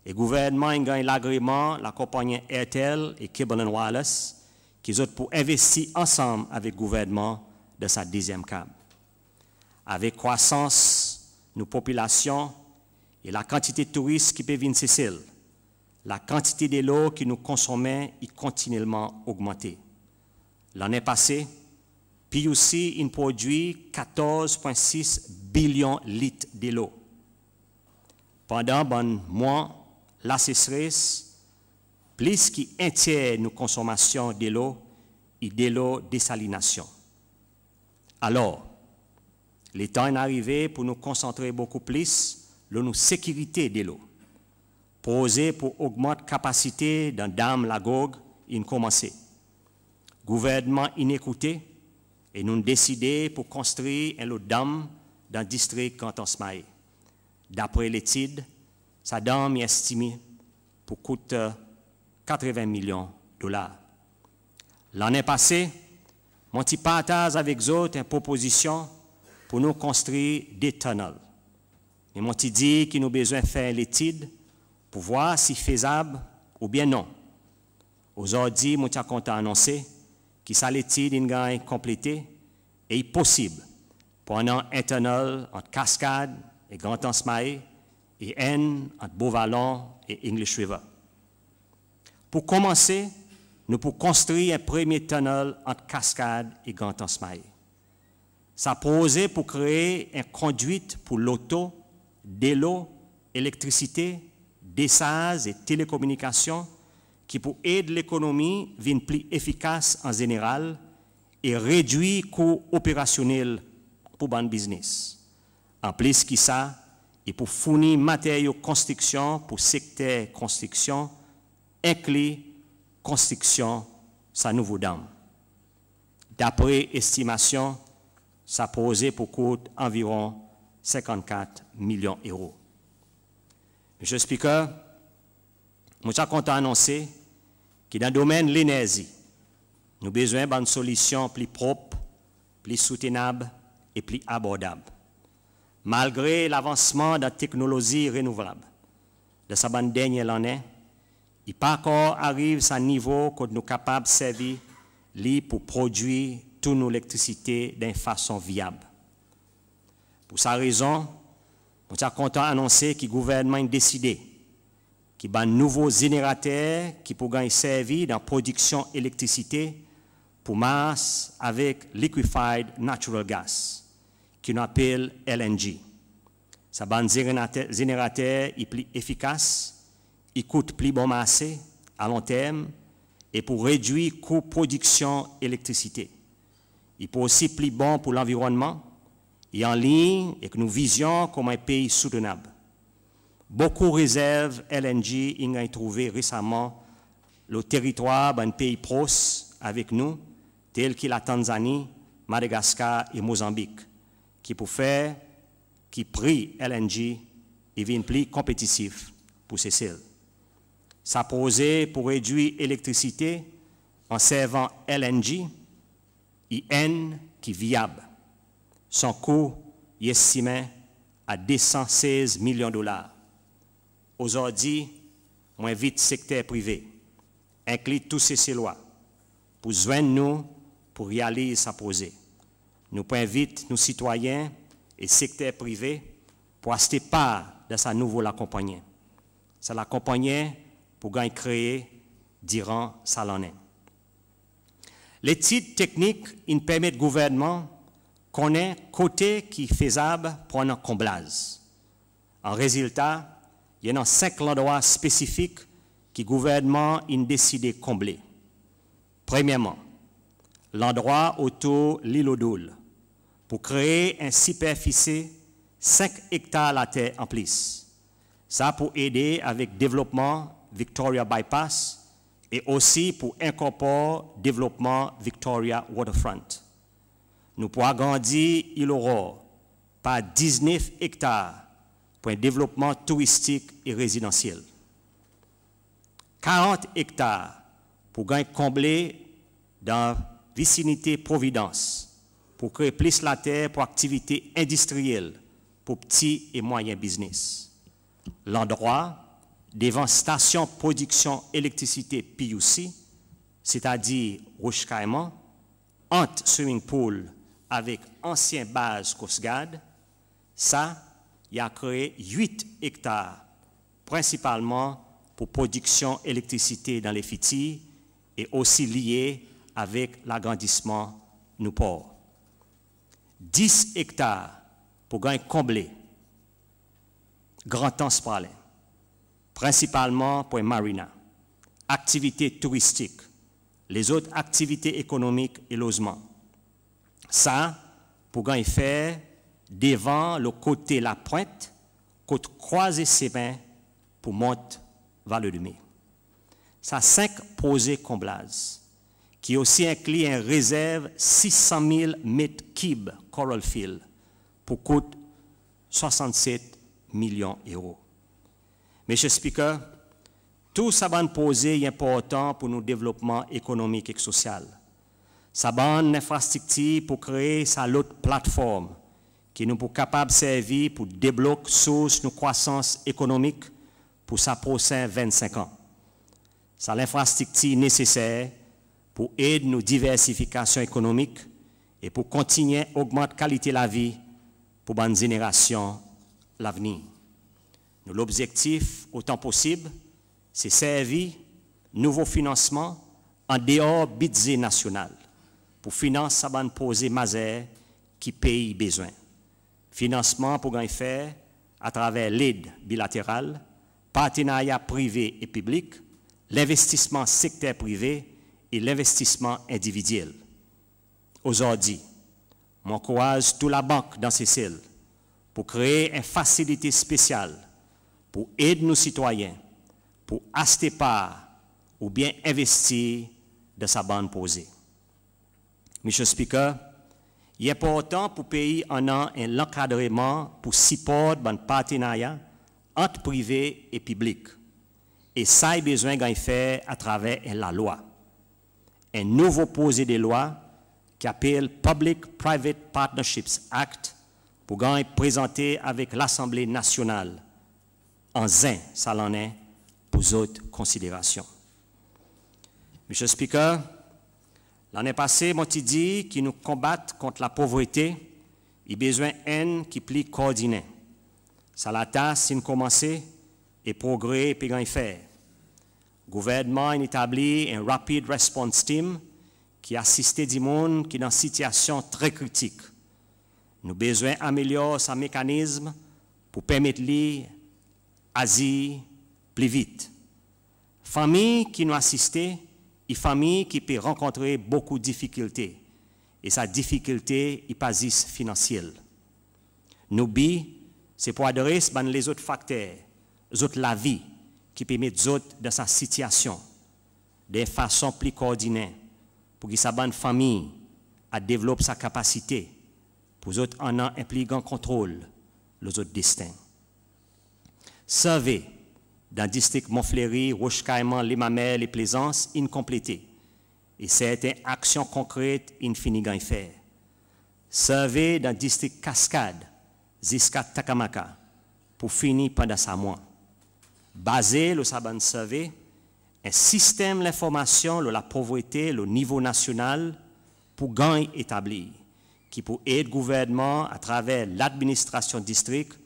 et le gouvernement a gagné l'agrément, la compagnie Airtel et Cable & Wireless, qui ont pour investir ensemble avec le gouvernement de sa deuxième câble. Avec croissance, nos populations et la quantité de touristes qui peuvent venir en Sicile, la quantité de l'eau que nous consommons est continuellement augmentée. L'année passée, PUC a produit 14,6 billions de litres de l'eau. Pendant un mois, la sécheresse, plus qu'un tiers de nos consommations de l'eau et de l'eau désalination. Alors, le temps est arrivé pour nous concentrer beaucoup plus sur nos sécurité de l'eau. Projet pour augmenter la capacité dans Dame Lagog, il a commencé. Gouvernement inécouté et nous avons décidé pour construire un autre dame dans le district Canton Smaï. D'après l'étude, sa dame est estimée pour coûter 80 millions de dollars. L'année passée, mon petit partage avec vous une proposition pour nous construire des tunnels. Mais mon petit dit qu'il nous besoin de faire l'étude pour voir si faisable ou bien non. Aujourd'hui, mon petit content annoncer que ça l'étude est complétée et est possible pendant un tunnel entre Cascade et Grand Ansmaï et N entre Beauvallon et English River. Pour commencer, nous pouvons construire un premier tunnel entre Cascade et Grand Ansmaï. Ça posé pour créer une conduite pour l'auto, de l'eau, électricité, dessalage et télécommunications qui pour aider l'économie à être plus efficace en général et réduire les coûts opérationnels pour le business. En plus que ça, et pour fournir matériaux de construction pour le secteur construction, inclut construction sa nouvelle dame. D'après estimation, ça posait pour coût environ 54 millions d'euros. Monsieur le Speaker, je suis content d'annoncer que dans le domaine de l'énergie, nous avons besoin d'une solution plus propre, plus soutenable et plus abordable. Malgré l'avancement de la technologie renouvelable de sa dernière année, il n'est pas encore arrivé à un niveau que nous sommes capables de servir pour produire toute nos électricité d'une façon viable. Pour cette raison, je suis content d'annoncer que le gouvernement a décidé qu'il y a un nouveau générateur qui pourra servir dans la production d'électricité pour masse avec liquefied natural gas, qui nous appelle LNG. Ce générateur est plus efficace, il coûte plus bon marché à long terme et pour réduire le coût de production d'électricité. Il peut aussi plus bon pour l'environnement et en ligne et que nous visions comme un pays soutenable. Beaucoup de réserves LNG ont trouvé récemment le territoire d'un pays proche avec nous, tel que la Tanzanie, Madagascar et Mozambique, qui pour faire qui prix LNG et devient plus compétitif pour ces seuls. Ça posait pour réduire l'électricité en servant LNG et N qui est viable. Son coût est estimé à 216 millions de dollars. Aujourd'hui, moi invite le secteur privé, inclut tous ces lois, pour joindre nous pour réaliser sa posée. Nous invitons nos citoyens et le secteur privé pour acheter part de sa nouvelle compagnie. C'est la compagnie pour gagner créer durant sa l'année. L'étude technique permet au gouvernement de connaître côté qui est faisable pour un comblage. En résultat, il y a 5 endroits spécifiques que le gouvernement a décidé de combler. Premièrement, l'endroit autour de l'île Odoul pour créer une superficie 5 hectares la terre en plus. Ça pour aider avec le développement Victoria Bypass et aussi pour incorporer le développement Victoria Waterfront. Nous pourrons agrandir l'île Aurore par 19 hectares pour un développement touristique et résidentiel. 40 hectares pour combler dans la vicinité Providence pour créer plus la terre pour activités industrielles pour petits et moyens business. L'endroit devant station de production d'électricité PUC, c'est-à-dire Roche-Caïman, entre swimming pool avec ancienne base Coast Guard, ça, il a créé 8 hectares, principalement pour production d'électricité dans les Fiti et aussi lié avec l'agrandissement du port. 10 hectares pour combler Grand Transparent, principalement pour une marina, activités touristiques, les autres activités économiques et logements. Ça, pour faire devant le côté La Pointe, côté croisé Sémin pour monter vers le Dumé. Ça, 5 posés comblages, qui aussi inclut une réserve 600 000 mètres cubes Coral Field pour coût 67 millions d'euros. Monsieur le Speaker, tout ça va poser est important pour nos développements économiques et social. Ça va une infrastructure pour créer sa l'autre plateforme qui nous pour capable servir pour débloquer source de croissance économique pour sa prochaine 25 ans. C'est l'infrastructure nécessaire pour aider nos diversifications économiques et pour continuer à augmenter la qualité de la vie pour une génération l'avenir. L'objectif, autant possible, c'est servir nouveau financement en dehors du budget national pour financer sa posée majeure qui paye besoin. Financement pour gagner faire à travers l'aide bilatérale, partenariat privé et public, l'investissement secteur privé et l'investissement individuel. Aujourd'hui, j'encourage toute la banque dans ces cells pour créer une facilité spéciale pour aider nos citoyens, pour acheter part ou bien investir dans sa bande posée. Monsieur le Speaker, il est important pour le pays en un encadrement pour support un partenariat entre privé et public. Et ça, il a besoin de faire à travers la loi. Un nouveau projet de loi qui s'appelle Public-Private Partnerships Act pour être présenté avec l'Assemblée nationale en zin, ça l'en est pour d'autres considérations. Monsieur le Speaker, l'année passée, moi dit que nous combattons contre la pauvreté, il a besoin d'un qui plie coordonné. Ça la tâche, si nous commençons et progrès puis gagner faire. Le gouvernement a établi un Rapid Response Team qui assiste du monde qui est dans une situation très critique. Nous avons besoin d'améliorer ce mécanisme pour permettre lui d'agir plus vite. Famille qui nous assistent, et famille qui peut rencontrer beaucoup de difficultés. Et sa difficulté est pas juste financière. Nous c'est pour adresser les autres facteurs, les autres la vie, qui permettent les autres dans sa situation, de façon plus coordonnée, pour que sa bonne famille développe sa capacité, pour les autres en impliquant contrôle, les autres destins. Servez dans le district Montfleury, Roche-Caïman, Les Mamelles et Plaisance, incomplété. Et certaines actions concrètes, infinies à faire. Servez dans le district Cascade, jusqu'à Takamaka, pour finir pendant 5 mois. Basé le saban servé, un système d'information, la pauvreté, le niveau national, pour gagner établi, qui pour aider le gouvernement à travers l'administration district,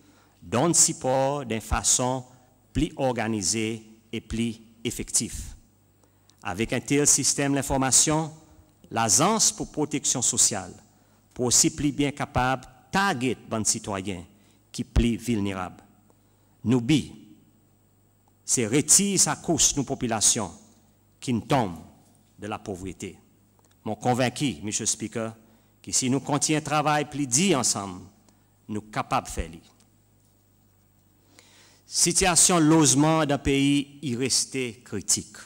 donne support d'une façon plus organisée et plus effective. Avec un tel système d'information, l'Agence pour protection sociale pour aussi plus bien capable de target les citoyens qui sont plus vulnérables. Nous c'est retirer sa course nos populations qui tombent de la pauvreté. Je suis convaincu, M. Speaker, que si nous continuons à travailler plus dit ensemble, nous sommes capables de faire. Situation logement dans le pays est restée critique.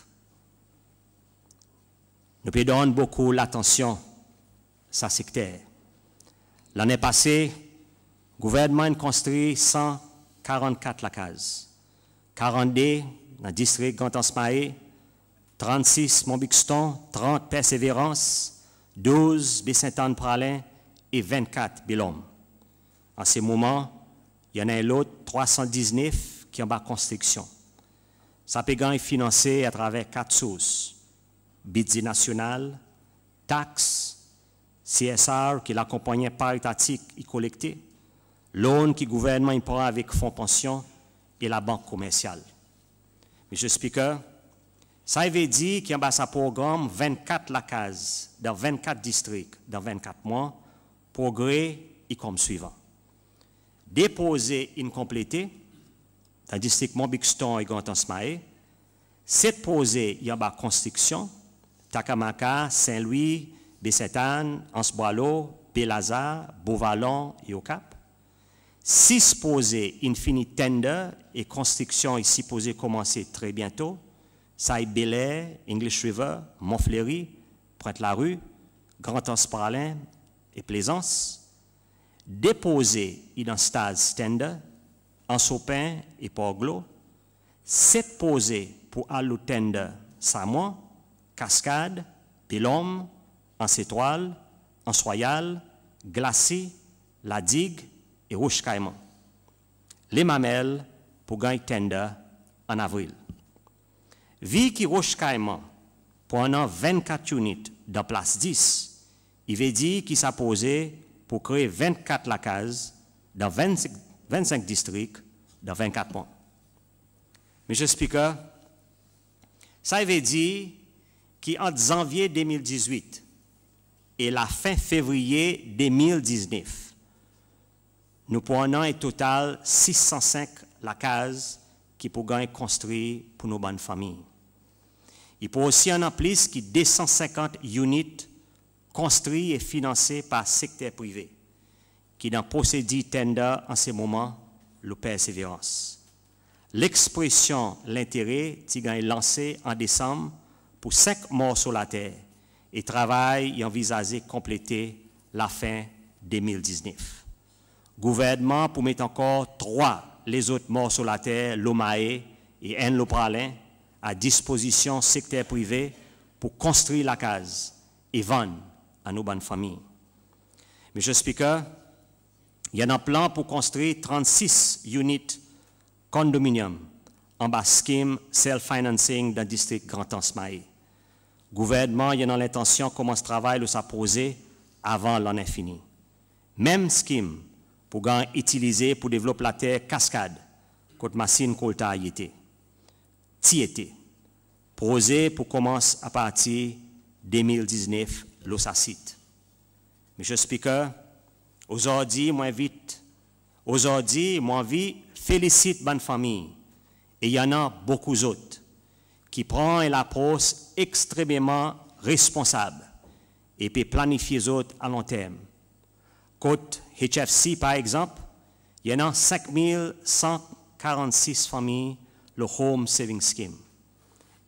Nous perdons beaucoup l'attention à ce secteur. L'année passée, le gouvernement a construit 144 lacases, 42 dans le district Gantansmaé, 36 Montbixton, 30 Persévérance, 12 Baie-Sainte-Anne-Pralin et 24 Bélhomme. En ce moment, il y en a l'autre 319 qui sont en construction. Ça peut être financé à travers 4 sources. Budget national, taxes, CSR qui l'accompagnait paritatique et collecté, loan qui le gouvernement prend avec fonds pension et la banque commerciale. Monsieur Speaker, ça veut dire qu'il y a un programme 24 lacases dans 24 districts dans 24 mois, progrès est comme suivant. Déposer incomplété dans le district Montbixton et Gantansmaé, 7 posés il y a une construction, Takamaka, Saint-Louis, Baie-Sainte-Anne, Anse-Boileau, Pélaza, Beauvalon et au Cap. 6 posés infini tender et construction ici posée commencer très bientôt. Saï Belair, English River, Montfleury, Pointe-la-Rue, Grand-Anse-Pralin et Plaisance. Déposés dans stade tender, Anse-Aupin et Port-Glo. 7 posés pour Allo tender, Samoa, Cascade, Bélhomme, Anse-Étoile, Anse-Royal, Glacé, La Digue et Roche-Caïman. Les Mamelles pour gagner tender en avril. Vu que Roche-Caïman pendant 24 unités dans place 10, il veut dire qu'il s'est posé pour créer 24 lacases dans 25 districts dans 24 mois. Monsieur Speaker, ça veut dire qu'entre janvier 2018 et la fin février 2019, nous prenons un total 605 lacases qui pourront être construites pour nos bonnes familles. Il peut aussi en plus que 250 unités construites et financées par le secteur privé, qui dans procédure tender en ce moment, le persévérance. L'expression l'intérêt est lancée en décembre pour 5 morts sur la terre et travail et envisagé compléter la fin 2019. Gouvernement pour mettre encore 3 les autres morts sur la terre, Lomae et N-Lopralin, à disposition secteur privé pour construire la case et vendre à nos bonnes familles. Monsieur Speaker, il y a un plan pour construire 36 unités condominium en bas scheme self-financing dans le district Grand-Anse-Maé. Le gouvernement il y a l'intention de commencer ce travail de s'apposer avant l'année finie. Même scheme pour utiliser pour développer la terre cascade, côté machine colta y était. Tiété. Projet pour commencer à partir 2019 l'OSACIT. Monsieur Speaker, aujourd'hui, moi envie félicite bonne famille et il y en a beaucoup d'autres qui prend une approche extrêmement responsable et peut planifier les autres à long terme. Côte HFC, par exemple, il y en a 5146 familles, le Home Saving Scheme.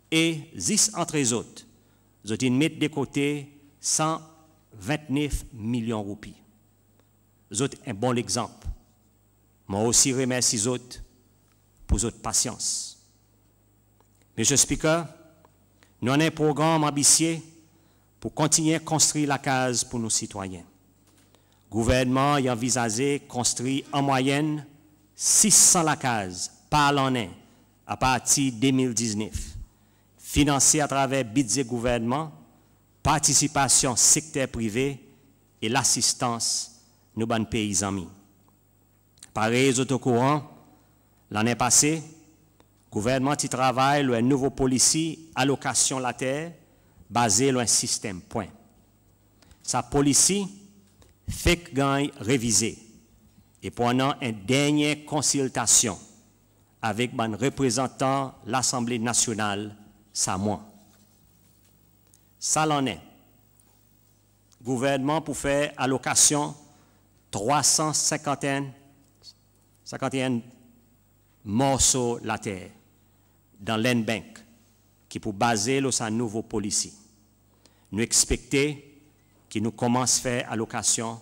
Et 10 entre les autres, ils ont mis de côté 129 millions de roupies. Ils ont un bon exemple. Moi aussi remercie les autres pour votre patience. Monsieur le Speaker, nous avons un programme ambitieux pour continuer à construire la case pour nos citoyens. Le gouvernement a envisagé de construire en moyenne 600 la case par l'année à partir de 2019, financé à travers budget gouvernement, participation secteur privé et l'assistance de nos pays amis. Pareil aux autres courants, l'année passée, le gouvernement y travaille sur une nouvelle policy allocation la terre basée sur un système point. Sa policy fait que gagne révisé et pendant une dernière consultation avec un représentant de l'Assemblée nationale, ça moi. Ça l'en est. Le gouvernement pour faire allocation 351 morceaux de la terre dans l'Enbank qui pour baser sur sa nouvelle policy. Nous expectons qu'il nous commence à faire allocation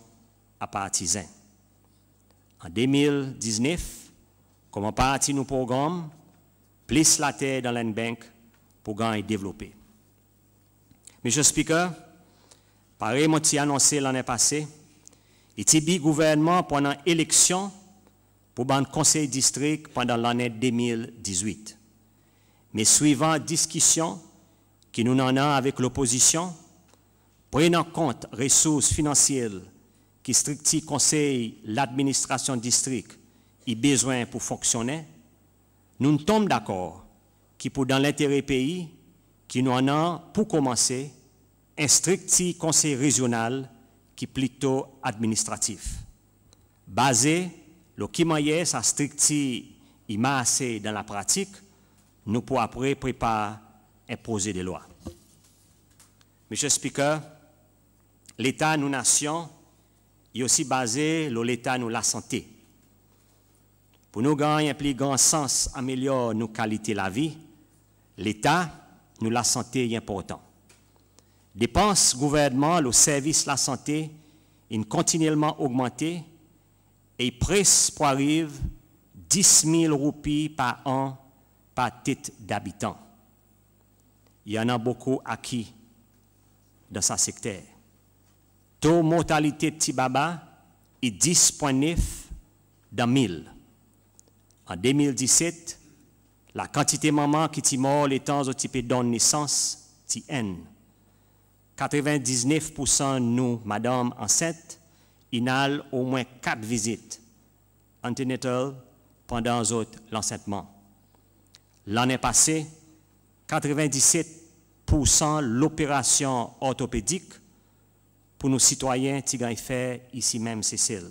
à partisans. En 2019, comme partie de nos programmes, plus la terre dans l'Enbank pour gagner et développer. Monsieur le Speaker, pareil, moi j'ai annoncé l'année passée, il y a eu gouvernement pendant l'élection pour le conseil district pendant l'année 2018. Mais suivant discussion que nous en avons avec l'opposition, prenant en compte les ressources financières qui stricti conseil l'administration district a besoin pour fonctionner, nous tombons d'accord que pour dans l'intérêt pays, qui nous en a pour commencer un stricti conseil régional qui est plutôt administratif. Basé le qui moyen sa stricti assez dans la pratique, nous pour après préparer un projet de loi. Monsieur le Speaker, l'État nous nation est aussi basé sur l'État nous la santé. Pour nous gagner un plus grand sens, améliorer nos qualités de la vie, l'État nous la santé est important. Dépenses gouvernement, le service de la santé, ils continuellement augmenté et presque pour arriver 10 000 roupies par an par tête d'habitant. Il y en a beaucoup acquis dans ce secteur. Taux de mortalité de Tibaba est 10,9 dans 1000. En 2017, la quantité de mamans qui sont mortes les temps où tu donner naissance, c'est N. 99% de nous, madame enceinte, ils ont au moins 4 visites anténatales pendant l'enseignement. L'année passée, 97% de l'opération orthopédique pour nos citoyens qui ont fait ici même Cécile.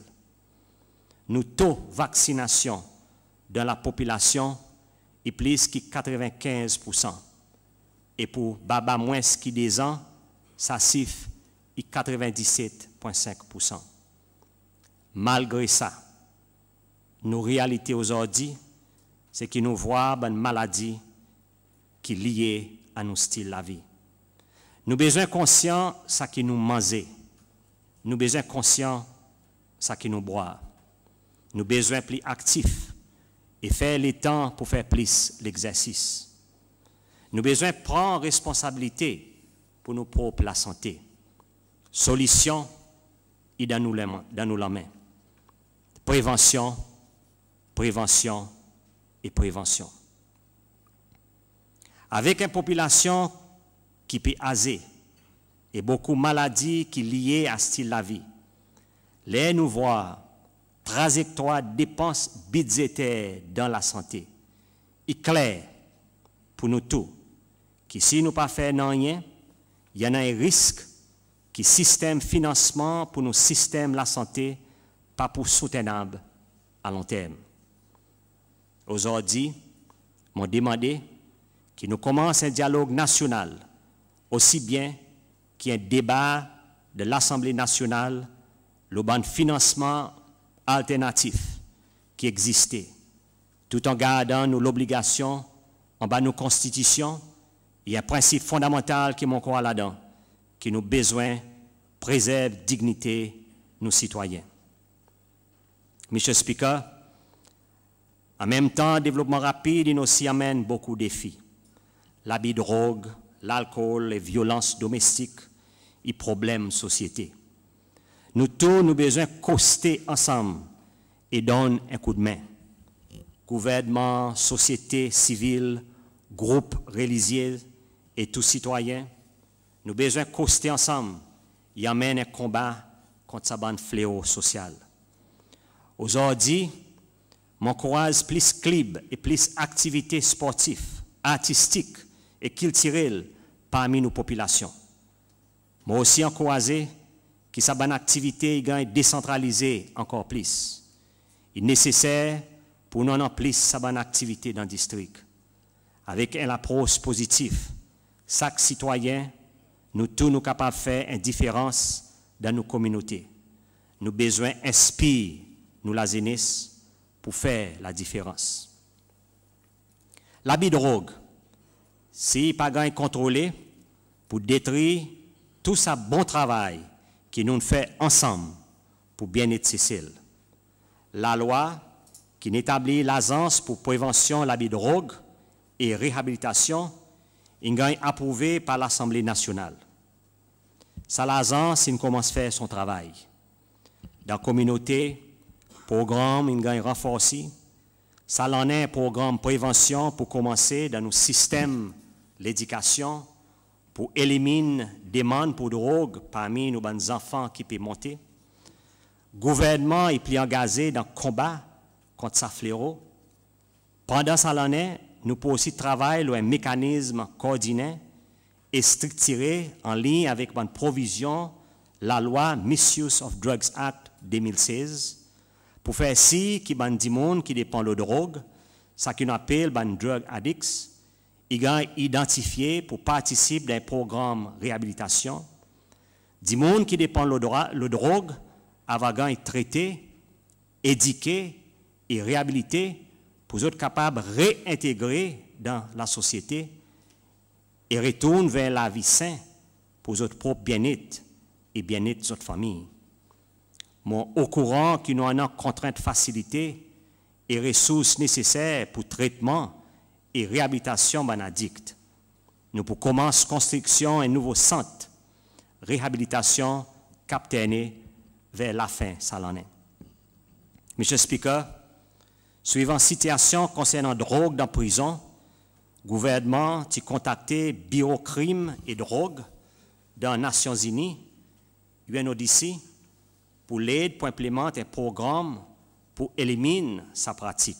Nos taux de vaccination dans la population est plus que 95%. Et pour Baba moins qui 2 ans, ça chiffre est 97,5%. Malgré ça, nos réalités aujourd'hui, c'est que nous voyons une maladie qui est liée à nos styles de la vie. Nous avons besoin conscients de ce qui nous mange. Nous avons besoin conscients de ce qui nous boit. Nous avons besoin plus actifs et faire le temps pour faire plus l'exercice. Nous avons besoin de prendre responsabilité pour nos propres la santé. Solution est dans nos mains. Prévention, prévention et prévention. Avec une population qui peut aser et beaucoup de maladies qui sont liées à ce style de la vie, les nous voient trajectoire de dépenses budgétaires dans la santé est clair pour nous tous que si nous ne faisons pas rien, il y en a un risque que le système de financement pour nos systèmes de la santé pas pour soutenable à long terme. Aujourd'hui, m'ont demandé qui nous commence un dialogue national, aussi bien qu'un débat de l'Assemblée nationale, le bon financement alternatif qui existait, tout en gardant nous l'obligation en bas de nos constitutions, il y a un principe fondamental qui est mon corps là-dedans, qui nous besoin préserve dignité nos citoyens. Monsieur Speaker, en même temps, le développement rapide il aussi amène beaucoup de défis. L'habit de drogue, l'alcool, les violences domestiques et problèmes de société. Nous tous, nous besoin coster ensemble et donner un coup de main. Gouvernement, société civile, groupes religieux et tous citoyens, nous besoin coster ensemble et amène un combat contre ce ban fléau social. Aujourd'hui, m'encourage plus clubs et plus activités sportives, artistiques et culturelles parmi nos populations. Moi aussi encouragé que cette bonne activité gagne décentralisée encore plus. Il est nécessaire pour nous en plus cette bonne activité dans le district. Avec une approche positive, chaque citoyen, nous tous nous capables de faire une différence dans nos communautés. Nous besoin d'inspirer nous la jeunesse pour faire la différence. L'habit de drogue, si pas gagne contrôlé pour détruire tout ce bon travail que nous faisons ensemble pour bien-être Cécile. La loi qui établit l'agence pour prévention de l'habit de drogue et réhabilitation est approuvée par l'Assemblée nationale. Ça l'agence commence à faire son travail. Dans la communauté, programme il gagne renforcé. Ça en est un programme prévention pour commencer dans nos systèmes l'éducation pour éliminer demande pour drogue parmi nos bons enfants qui peuvent monter. Gouvernement est plus engagé dans le combat contre ce fléau. Pendant ça l'année, nous pouvons aussi travailler sur un mécanisme coordonné et structuré en ligne avec une provision la loi Misuse of Drugs Act 2016 pour faire si qui ban du monde qui dépend de drogue, ça qu'on appelle ban drug addicts, ils ont identifié pour participer à un programme de réhabilitation. Du monde qui dépend de drogue, avant être traité, éduqué et réhabilité pour être capable de réintégrer dans la société et retourner vers la vie saine pour votre propre bien-être et bien-être de votre famille. Moi, au courant qu'il nous avons contraintes facilitées et ressources nécessaires pour traitement et réhabilitation d'un addict. Nous pour commencer construction un nouveau centre, réhabilitation captainé vers la fin, ça l'en est. Monsieur Speaker, suivant situation concernant drogue dans la prison, le gouvernement a contacté Bureau Crime et Drogue dans les Nations Unies, UNODC, pour l'aide pour implémenter un programme pour éliminer sa pratique.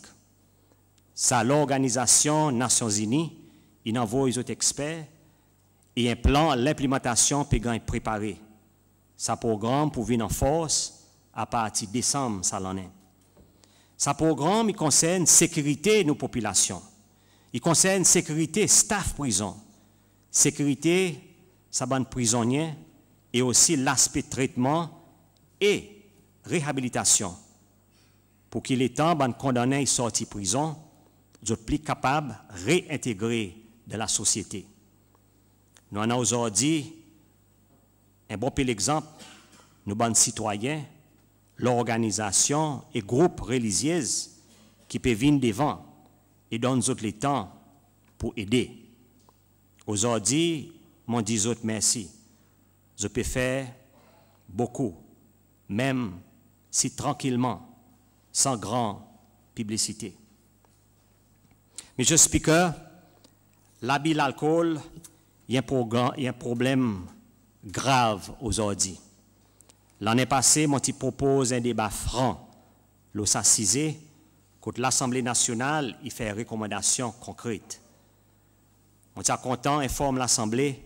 Ça, l'Organisation des Nations Unies, il envoie les autres experts et un plan l'implémentation peut être préparé. Ce programme pour venir en force à partir de décembre, ça l'en est. Ce programme il concerne la sécurité de nos populations. Il concerne la sécurité staff prison, sécurité sa bonne prisonnier et aussi l'aspect traitement et réhabilitation pour qu'il est temps de condamner et sortir de prison, de plus capable de réintégrer dans la société. Nous en avons aujourd'hui un bon exemple, nous bons citoyens, l'organisation et groupes religieux qui peuvent venir devant et donner nous autres le temps pour aider. Aujourd'hui, je dis autres merci. Je peux faire beaucoup, même si tranquillement, sans grande publicité. Monsieur Speaker, l'habit l'alcool, il y a un problème grave aujourd'hui. L'année passée, mon petit propose un débat franc, l'OSACISé, contre l'Assemblée nationale, il fait une recommandation concrète. On est content, informe l'Assemblée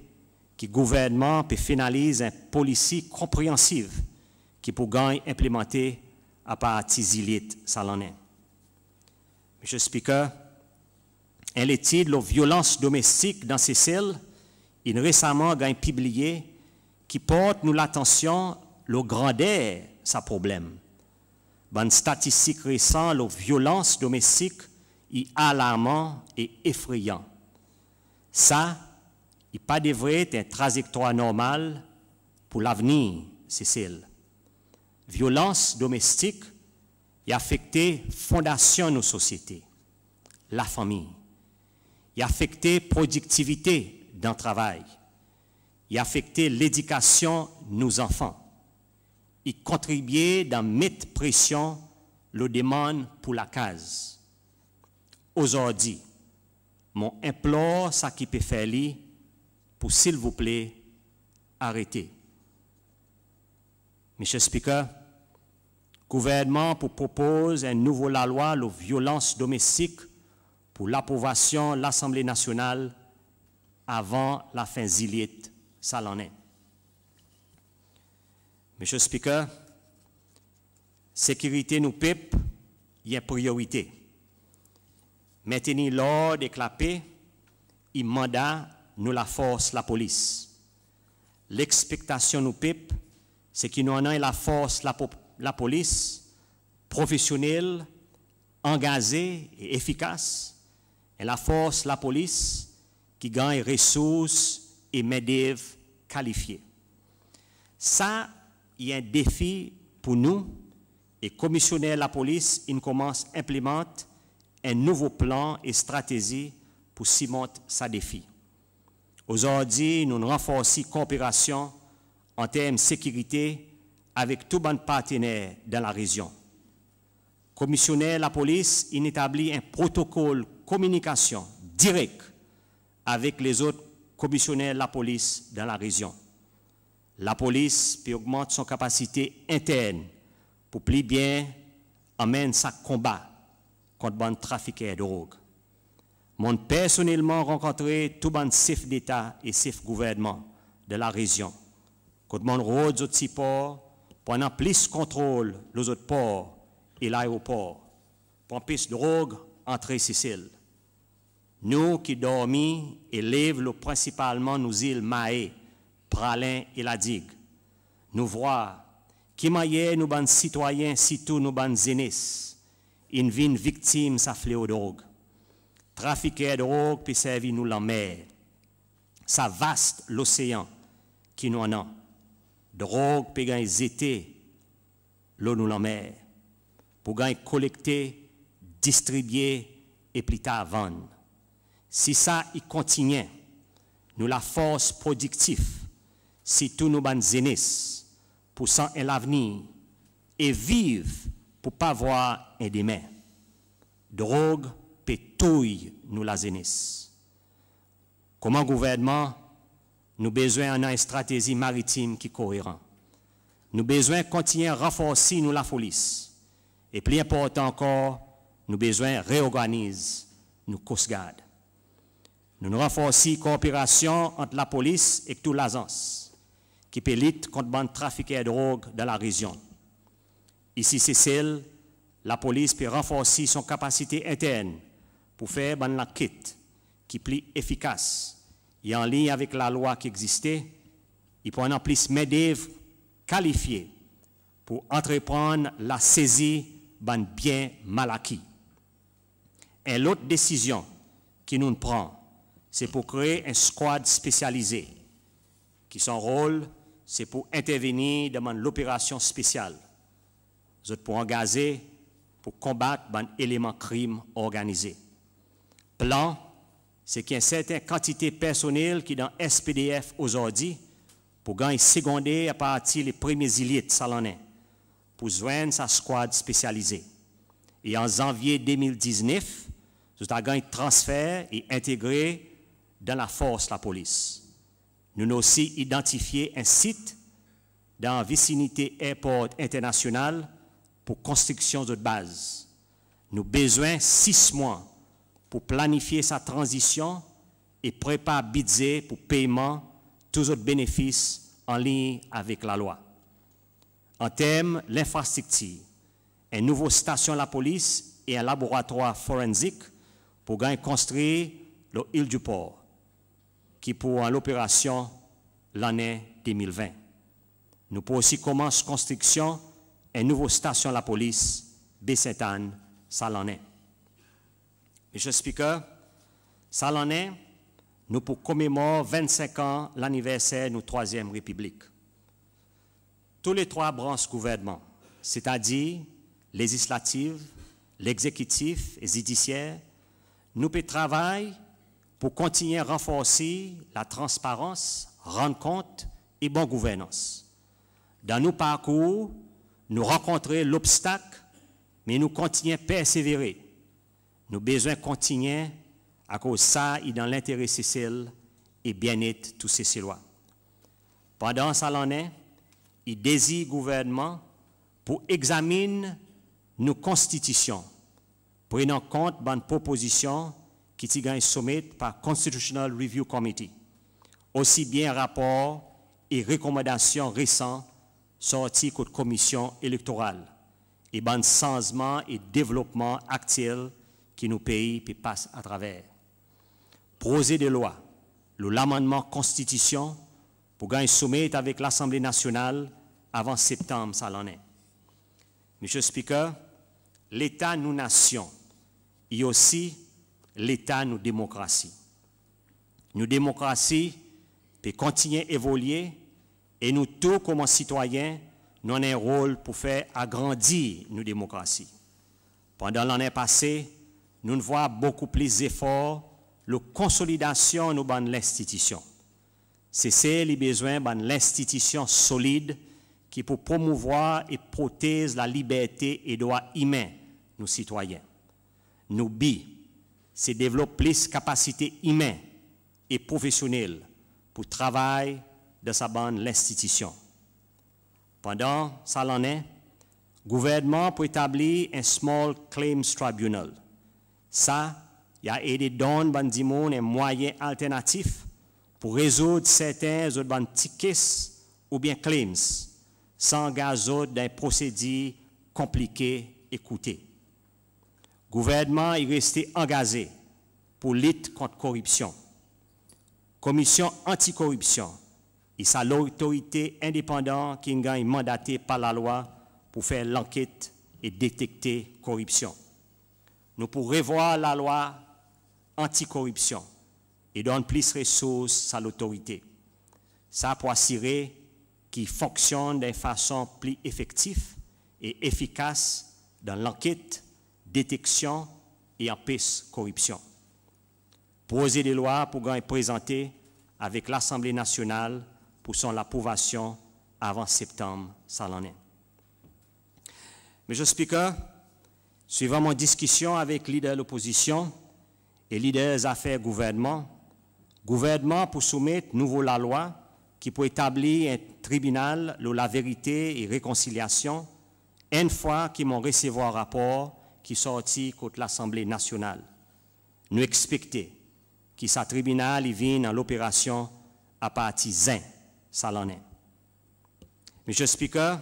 que le gouvernement peut finaliser une politique compréhensive qui peut implémenter à partir d'élite, ça l'en est. Monsieur Speaker, une étude de violence domestique dans ces cells, il récemment a publié qui porte nous l'attention le grandeur sa problème. Une statistique récente, la violence domestique est alarmant et effrayant. Ça, il pas devrait être une trajectoire normale pour l'avenir, Cécile. Violence domestique a affecté la fondation de nos sociétés, la famille. Il a affecté la productivité dans le travail. Il a affecté l'éducation de nos enfants. Il contribuait dans mettre pression le demande pour la case. Aujourd'hui, mon implore ça qui peut faire pour s'il vous plaît arrêter. Monsieur le Speaker, le gouvernement propose une nouvelle loi de violence domestique pour l'approbation de l'Assemblée nationale avant la fin juillet, ça l'en est. Monsieur le Speaker, sécurité nous peuple, il y a priorité. Maintenir l'ordre et la paix, il mandat nous la force, la police. L'expectation nous peuple, c'est que nous en ayons la force, la police, professionnelle, engagée et efficace, et la force, la police, qui gagne ressources et main-d'œuvre qualifiée. Ça, il y a un défi pour nous, et commissionnaire de la police, il commence à implémenter un nouveau plan et stratégie pour cimenter ce défi. Aujourd'hui, nous renforçons la coopération en termes de sécurité avec tous les partenaires dans la région. Commissionnaire de la police, il établit un protocole de communication direct avec les autres commissionnaires de la police dans la région. La police peut augmenter son capacité interne pour plus bien amener sa combat contre les trafiquants de drogue. Moi, personnellement rencontré tous les chefs d'État et chefs de gouvernement de la région. Quand mon rôle de support, pendant plus contrôle les autres ports et l'aéroport, pour plus de drogue entrer Sicile. Nous qui dormis et lèvent principalement nos îles Mahé, Pralin et la Digue. Nous voyons qui maillait nous ban citoyens, surtout nous ban zénis, une vie victime sa fléau de drogue. Trafiquer de drogue puis servir nous la mer. Ça vaste l'océan qui nous en a. Drogue puis gagner zété l'eau nous la mer. Pour gagner collecter, distribuer et plus tard vendre. Si ça y continue, nous la force productive, si tous nous ban zénis, pour s'en l'avenir et vivre pour pas voir un demain. Drogue pétouille nous la zénis. Comment gouvernement, nous besoin d'une stratégie maritime qui est cohérente. Nous besoin continuer à renforcer nous la police. Et plus important encore, nous besoin réorganiser nous Coast Guard. Nous renforçons la coopération entre la police et toute l'agence qui peut lutter contre les trafiquants de drogue dans la région. Ici, c'est celle, la police peut renforcer son capacité interne pour faire une enquête qui est plus efficace et en ligne avec la loi qui existait, il peut en plus main-d'œuvre qualifiée pour entreprendre la saisie d'un bien mal acquis. Et l'autre décision qui nous prend, c'est pour créer un squad spécialisé, qui son rôle, c'est pour intervenir dans l'opération spéciale. Vous êtes pour engager, pour combattre un élément crime organisé. Plan, c'est qu'il y a une certaine quantité personnelle qui est dans SPDF aujourd'hui pour gagner secondaire à partir des premiers îliers de Salonais pour joindre sa squad spécialisée. Et en janvier 2019, nous avons gagné transfert et intégré dans la force la police. Nous avons aussi identifié un site dans la vicinité Airport International pour construction de base. Nous avons besoin de 6 mois pour planifier sa transition et préparer budget pour paiement tous autres bénéfices en ligne avec la loi. En termes de l'infrastructure, une nouvelle station de la police et un laboratoire forensique pour gagner construire l'île du port, qui pour l'opération l'année 2020. Nous pouvons aussi commencer la construction d'une nouvelle station de la police, Baie-Sainte-Anne, Salanais. Monsieur le Speaker, Salanais, nous pour commémorer 25 ans l'anniversaire de notre Troisième République. Tous les trois branches gouvernement, c'est-à-dire législative, l'exécutif et judiciaire, nous pouvons travailler pour continuer à renforcer la transparence, rendre compte et bonne gouvernance. Dans nos parcours, nous rencontrons l'obstacle, mais nous continuons à persévérer. Nous avons besoin de continuer à cause de ça et dans l'intérêt social et bien-être tous ces Célois. Pendant ça l'année, il désire le gouvernement pour examiner nos constitutions, prenant en compte les propositions qui sont soumises par Constitutional Review Committee, aussi bien rapports et recommandations récents sortis de la commission électorale et les changements et développements actuels qui nous pays passent à travers. Projet de loi, l'amendement constitution pour gagner soumettre avec l'Assemblée nationale avant septembre, ça l'en est. Monsieur le Speaker, l'État nous nation et aussi l'État nous démocratie. Nous démocratie peut continuer à évoluer et nous tous comme citoyens, nous avons un rôle pour faire agrandir nos démocraties. Pendant l'année passée, nous voyons beaucoup plus d'efforts la consolidation de l'institution. C'est ça les besoins de l'institution solide qui peut promouvoir et protéger la liberté et les droits humains de nos citoyens. Nous c'est développer plus de capacités humaines et professionnelles pour travailler dans sa bande l'institution. Pendant ça l'année, le gouvernement peut établir un Small Claims Tribunal. Ça, il a aidé don bandimon un moyen alternatif pour résoudre certains autres tickets ou bien claims sans engager dans un procédé compliqué et coûteux. Le gouvernement est resté engagé pour lutter contre la corruption. Commission anticorruption et sa l'autorité indépendante qui est mandatée par la loi pour faire l'enquête et détecter la corruption. Nous pourrons revoir la loi anticorruption et donner plus de ressources à l'autorité. Ça pour assurer qu'il fonctionne de façon plus effective et efficace dans l'enquête, détection et empêche corruption. Projet de loi pour être présenté avec l'Assemblée nationale pour son approbation avant septembre, ça l'en est. Monsieur le Speaker, suivant mon discussion avec leader de l'opposition et leader des affaires gouvernement pour soumettre nouveau la loi qui peut établir un tribunal de la vérité et réconciliation une fois qu'ils m'ont recevoir un rapport qui sorti contre l'Assemblée nationale. Nous expectons que ce tribunal vienne dans l'opération à partir de ça l'en est. Monsieur le Speaker,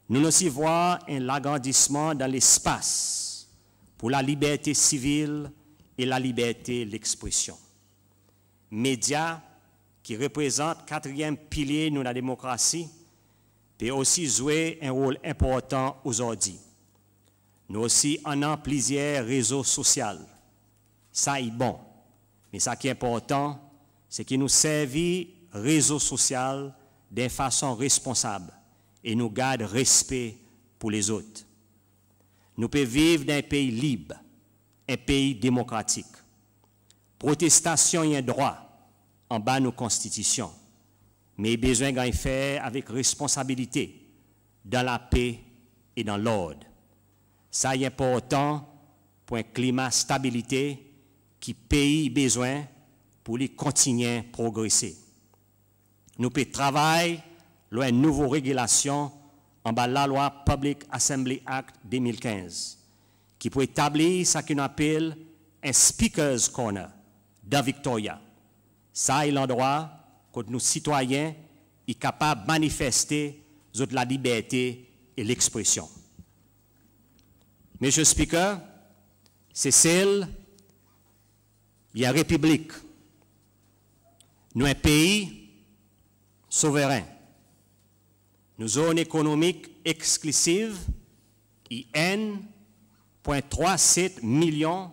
nous aussi voyons un agrandissement dans l'espace pour la liberté civile et la liberté de l'expression. Médias qui représentent le quatrième pilier de la démocratie peut aussi jouer un rôle important aujourd'hui. Nous aussi en avons plusieurs réseaux sociaux. Ça est bon. Mais ce qui est important, c'est que nous servons réseaux sociaux d'une façon responsable et nous gardons respect pour les autres. Nous pouvons vivre dans un pays libre, un pays démocratique. Protestation est un droit en bas de nos constitutions, mais il y a besoin d'en faire avec responsabilité, dans la paix et dans l'ordre. Ça est important pour un climat de stabilité qui le pays a besoin pour lui continuer à progresser. Nous pouvons travailler sur une nouvelle régulation en bas de la loi Public Assembly Act 2015, qui peut établir ce qu'on appelle un Speaker's Corner dans Victoria. Ça est l'endroit où nos citoyens sont capables de manifester la liberté et l'expression. Monsieur le Speaker, c'est celle il y a République. Nous, un pays souverain. Nous, zone économique exclusive, IN.37 millions de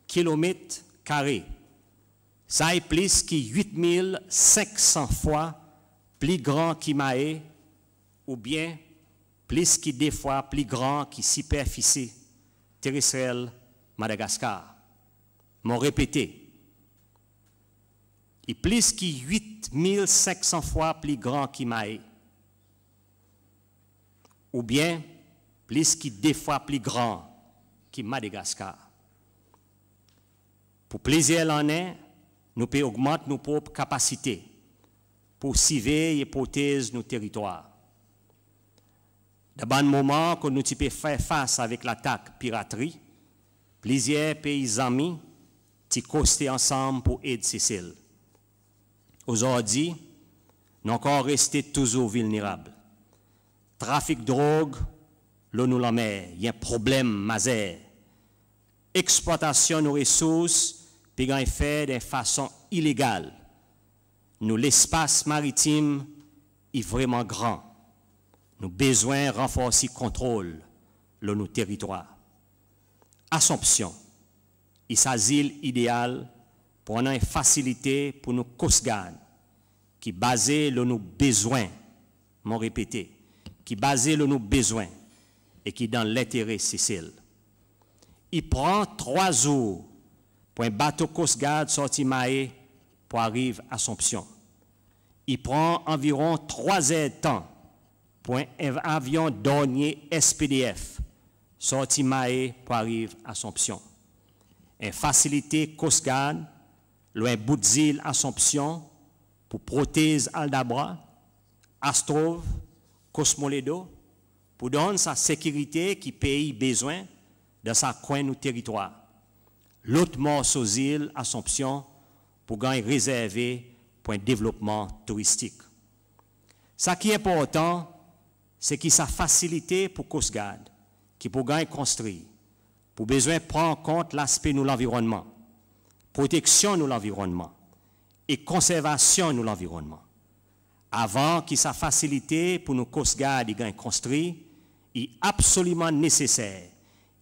kilomètres carrés. Ça est plus que 8500 fois plus grand que Maé, ou bien plus que 2 fois plus grand que superficie terrestre Madagascar. M'ont répété. Et plus que 8500 fois plus grand que Maé, ou bien plus que 2 fois plus grand que Madagascar. Pour plaisir l'année, nous pouvons augmenter nos propres capacités pour civer hypothèse nos territoires. Dans le moment que nous pouvons faire face avec l'attaque piraterie, plusieurs pays amis qui costé ensemble pour aider Sicile. Aujourd'hui, nous encore resté toujours vulnérables. Trafic de drogue, l'eau nous la mer, il y a un problème majeur. Exploitation de nos ressources, puis fait de façon illégale. Nous, l'espace maritime est vraiment grand. Nous avons besoin de renforcer le contrôle de nos territoires. Assomption, il s'agit idéal pour une facilité pour nos Coast Guard, qui basé sur nos besoins, m'ont répété, qui basé sur nos besoins et qui dans l'intérêt Sicile. Il prend 3 jours pour un bateau Coast Guard sorti Maé pour arriver à Assomption. Il prend environ 3 heures de temps pour un avion douanier SPDF sorti Maé pour arriver à Assomption. Une facilité Coast Guard, loin bout d'île Assomption pour prothèse Aldabra, Astrov, Cosmoledo, pour donner sa sécurité qui pays besoin dans sa coin ou territoire. L'autre morceau d'île Assomption pour gagner réservé pour un développement touristique. Ce qui est important, c'est qu'il sa facilité pour Coast Guard, qui pour gagner construire, pour besoin prendre en compte l'aspect de l'environnement, protection de l'environnement et conservation de l'environnement. Avant qu'il sa facilité pour nous Coast Guard de gagner construire, il est absolument nécessaire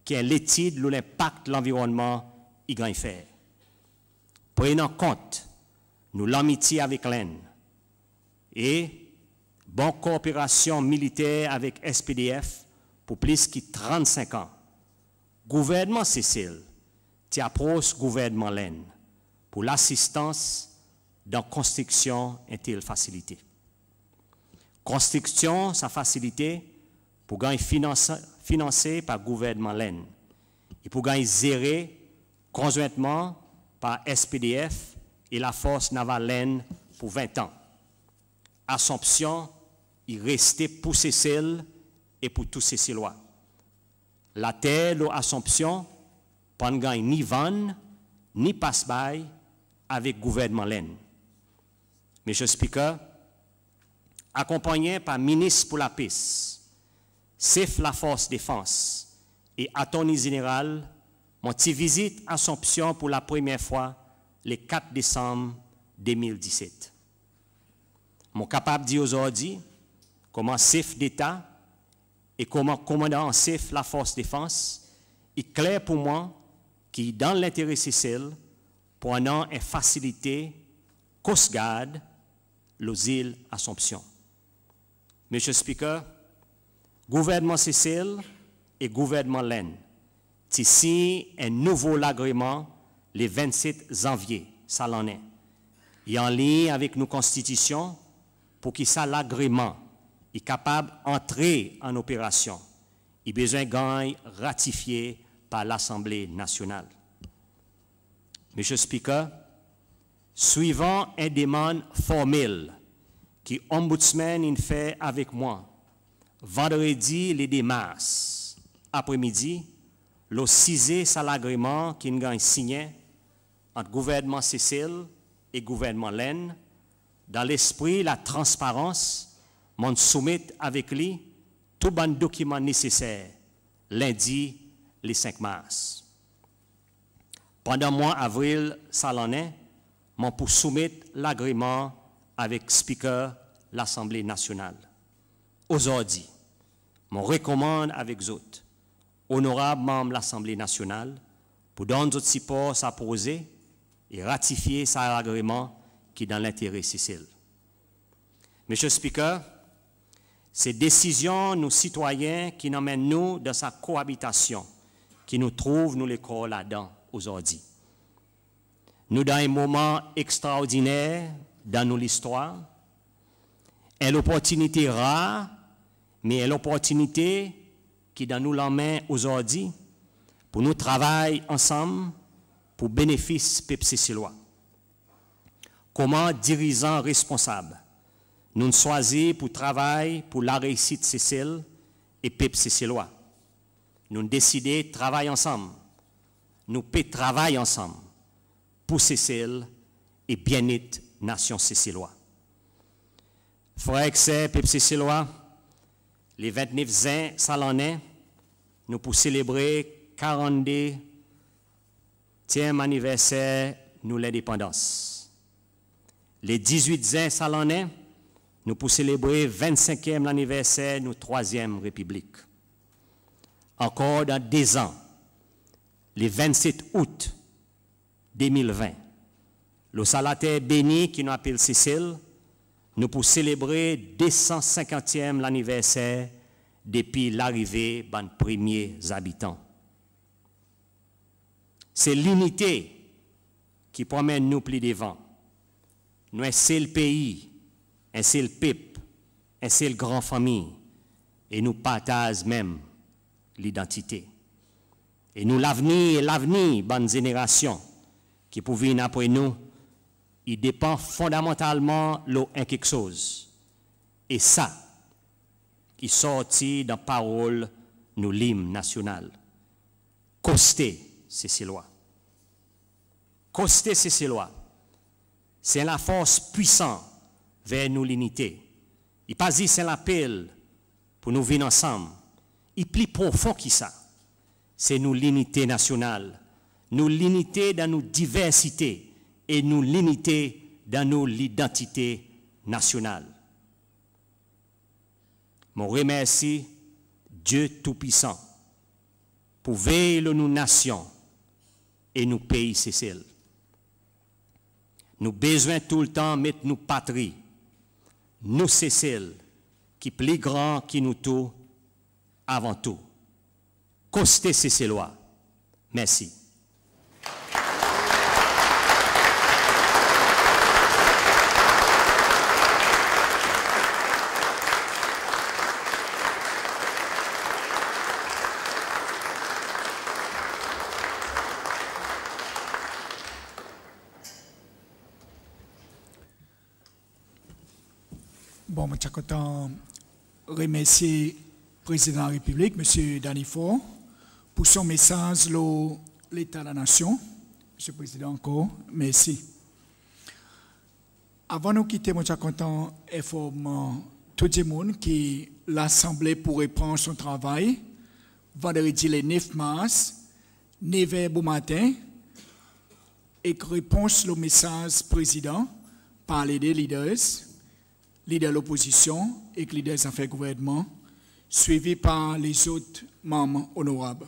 qu'il y ait l'étude de l'impact de l'environnement il gagne faire. Prenant compte nous l'amitié avec l'Inde et bonne coopération militaire avec SPDF pour plus de 35 ans. Gouvernement Sicile qui approche gouvernement l'Inde pour l'assistance dans la construction et telle facilité. Construction, sa facilité pour gagner financé par gouvernement l'Inde et pour gagner géré conjointement par SPDF et la force navale l'Inde pour 20 ans. Assomption, il restait pour Sicile et pour tous ces Siciliens. La terre de Assomption, pas de ni vanne, ni passe-bail avec le gouvernement l'Inde. Monsieur le Speaker, accompagné par le ministre pour la paix, chef la force défense et attorney général, mon visite Assomption pour la première fois le 4 décembre 2017. Mon capable de dire aujourd'hui comment chef d'État et comment commandant en chef la force défense est clair pour moi qui dans l'intérêt Sicile pour une facilité Coast Guard les îles Assomption. Monsieur le Speaker, gouvernement Sicile et gouvernement l'Inde signent un nouveau agrément le 27 janvier, ça l'en est. Et en ligne avec nos constitutions pour que ça l'agrément est capable d'entrer en opération. Il a besoin de ratifié par l'Assemblée nationale. Monsieur le Speaker, suivant une demande formelle que l'Ombudsman fait avec moi, vendredi le 2 mars, après-midi, le 6e l'agrément qui a signé entre le gouvernement Sicile et le gouvernement l'Inde, dans l'esprit la transparence, m'ont soumis avec lui tout les documents nécessaires lundi le 5 mars. Pendant le mois d'avril, ça l'en est, mon pour soumettre l'agrément avec Speaker l'Assemblée nationale. Aujourd'hui, je recommande avec vous, honorables membres de l'Assemblée nationale, pour donner notre support à poser et ratifier cet agrément qui est dans l'intérêt Cécile. Monsieur Speaker, ces décisions, nous citoyens, qui nous mènent nous dans sa cohabitation, qui nous trouvent, nous les corps là-dedans aujourd'hui. Nous dans un moment extraordinaire dans notre histoire, une opportunité rare, mais une opportunité qui dans nous l'emmène aujourd'hui pour nous travailler ensemble pour bénéfice peuple sicilien. Comment dirigeants responsables nous choisissons pour travailler pour la réussite Cécile et peuple sicilien. Nous décidons de travailler ensemble. Nous pouvons travailler ensemble pour Cécile et bien-être nation sicilien. Frères et sœurs, peuple sicilien, les 29 juin, ça l'en est, nous pour célébrer 42e anniversaire de l'indépendance. Les 18 juin, ça l'en est, nous pour célébrer 25e anniversaire de notre 3e République. Encore dans 2 ans, le 27 août 2020, le salataire béni qui nous appelle Cécile, nous pour célébrer 250e l'anniversaire depuis l'arrivée des premiers habitants. C'est l'unité qui promène nous plus devant. Nous un seul pays, un seul peuple, un seul grand famille, et nous partageons même l'identité. Et nous l'avenir, bonne génération qui pour venir après nous, il dépend fondamentalement de quelque chose. Et ça, qui sortit dans parole nous l'hymne national. Costé, Cécilois. Costé, Cécilois. C'est la force puissante vers nous l'unité. Il pas dit c'est l'appel pour nous vivre ensemble. Il plus profond que ça. C'est nous l'unité nationale. Nous l'unité dans nos diversités et nous l'unité dans nos l'identité nationale. Je remercie Dieu Tout-Puissant pour veiller nos nations et nos pays Cécile. Nous besoin tout le temps mettre nos patries, nous Cécile, qui plus grand qui nous tout avant tout. Costé Cécilois. Merci. Bon, je suis content de remercier le président de la République, M. Danifort, pour son message de l'État de la Nation. Monsieur le Président, encore, merci. Avant de nous quitter, je suis content d'informer tout le monde que l'Assemblée pourrait prendre son travail vendredi le 9 mars, 9h au matin, et réponse au message président par les deux leaders de l'opposition et leaders des affaires gouvernement, suivi par les autres membres honorables.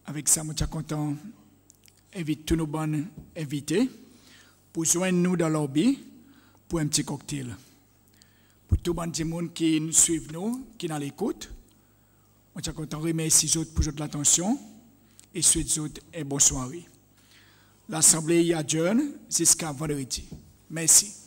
Avec ça, je suis content d'inviter tous nos bons invités pour joindre nous dans le lobby pour un petit cocktail. Pour tout le monde qui nous suit, qui nous l'écoute, je suis content de remercier les autres pour l'attention et souhaite aux autres une bonne soirée. L'Assemblée y adjourne jusqu'à vendredi. Merci.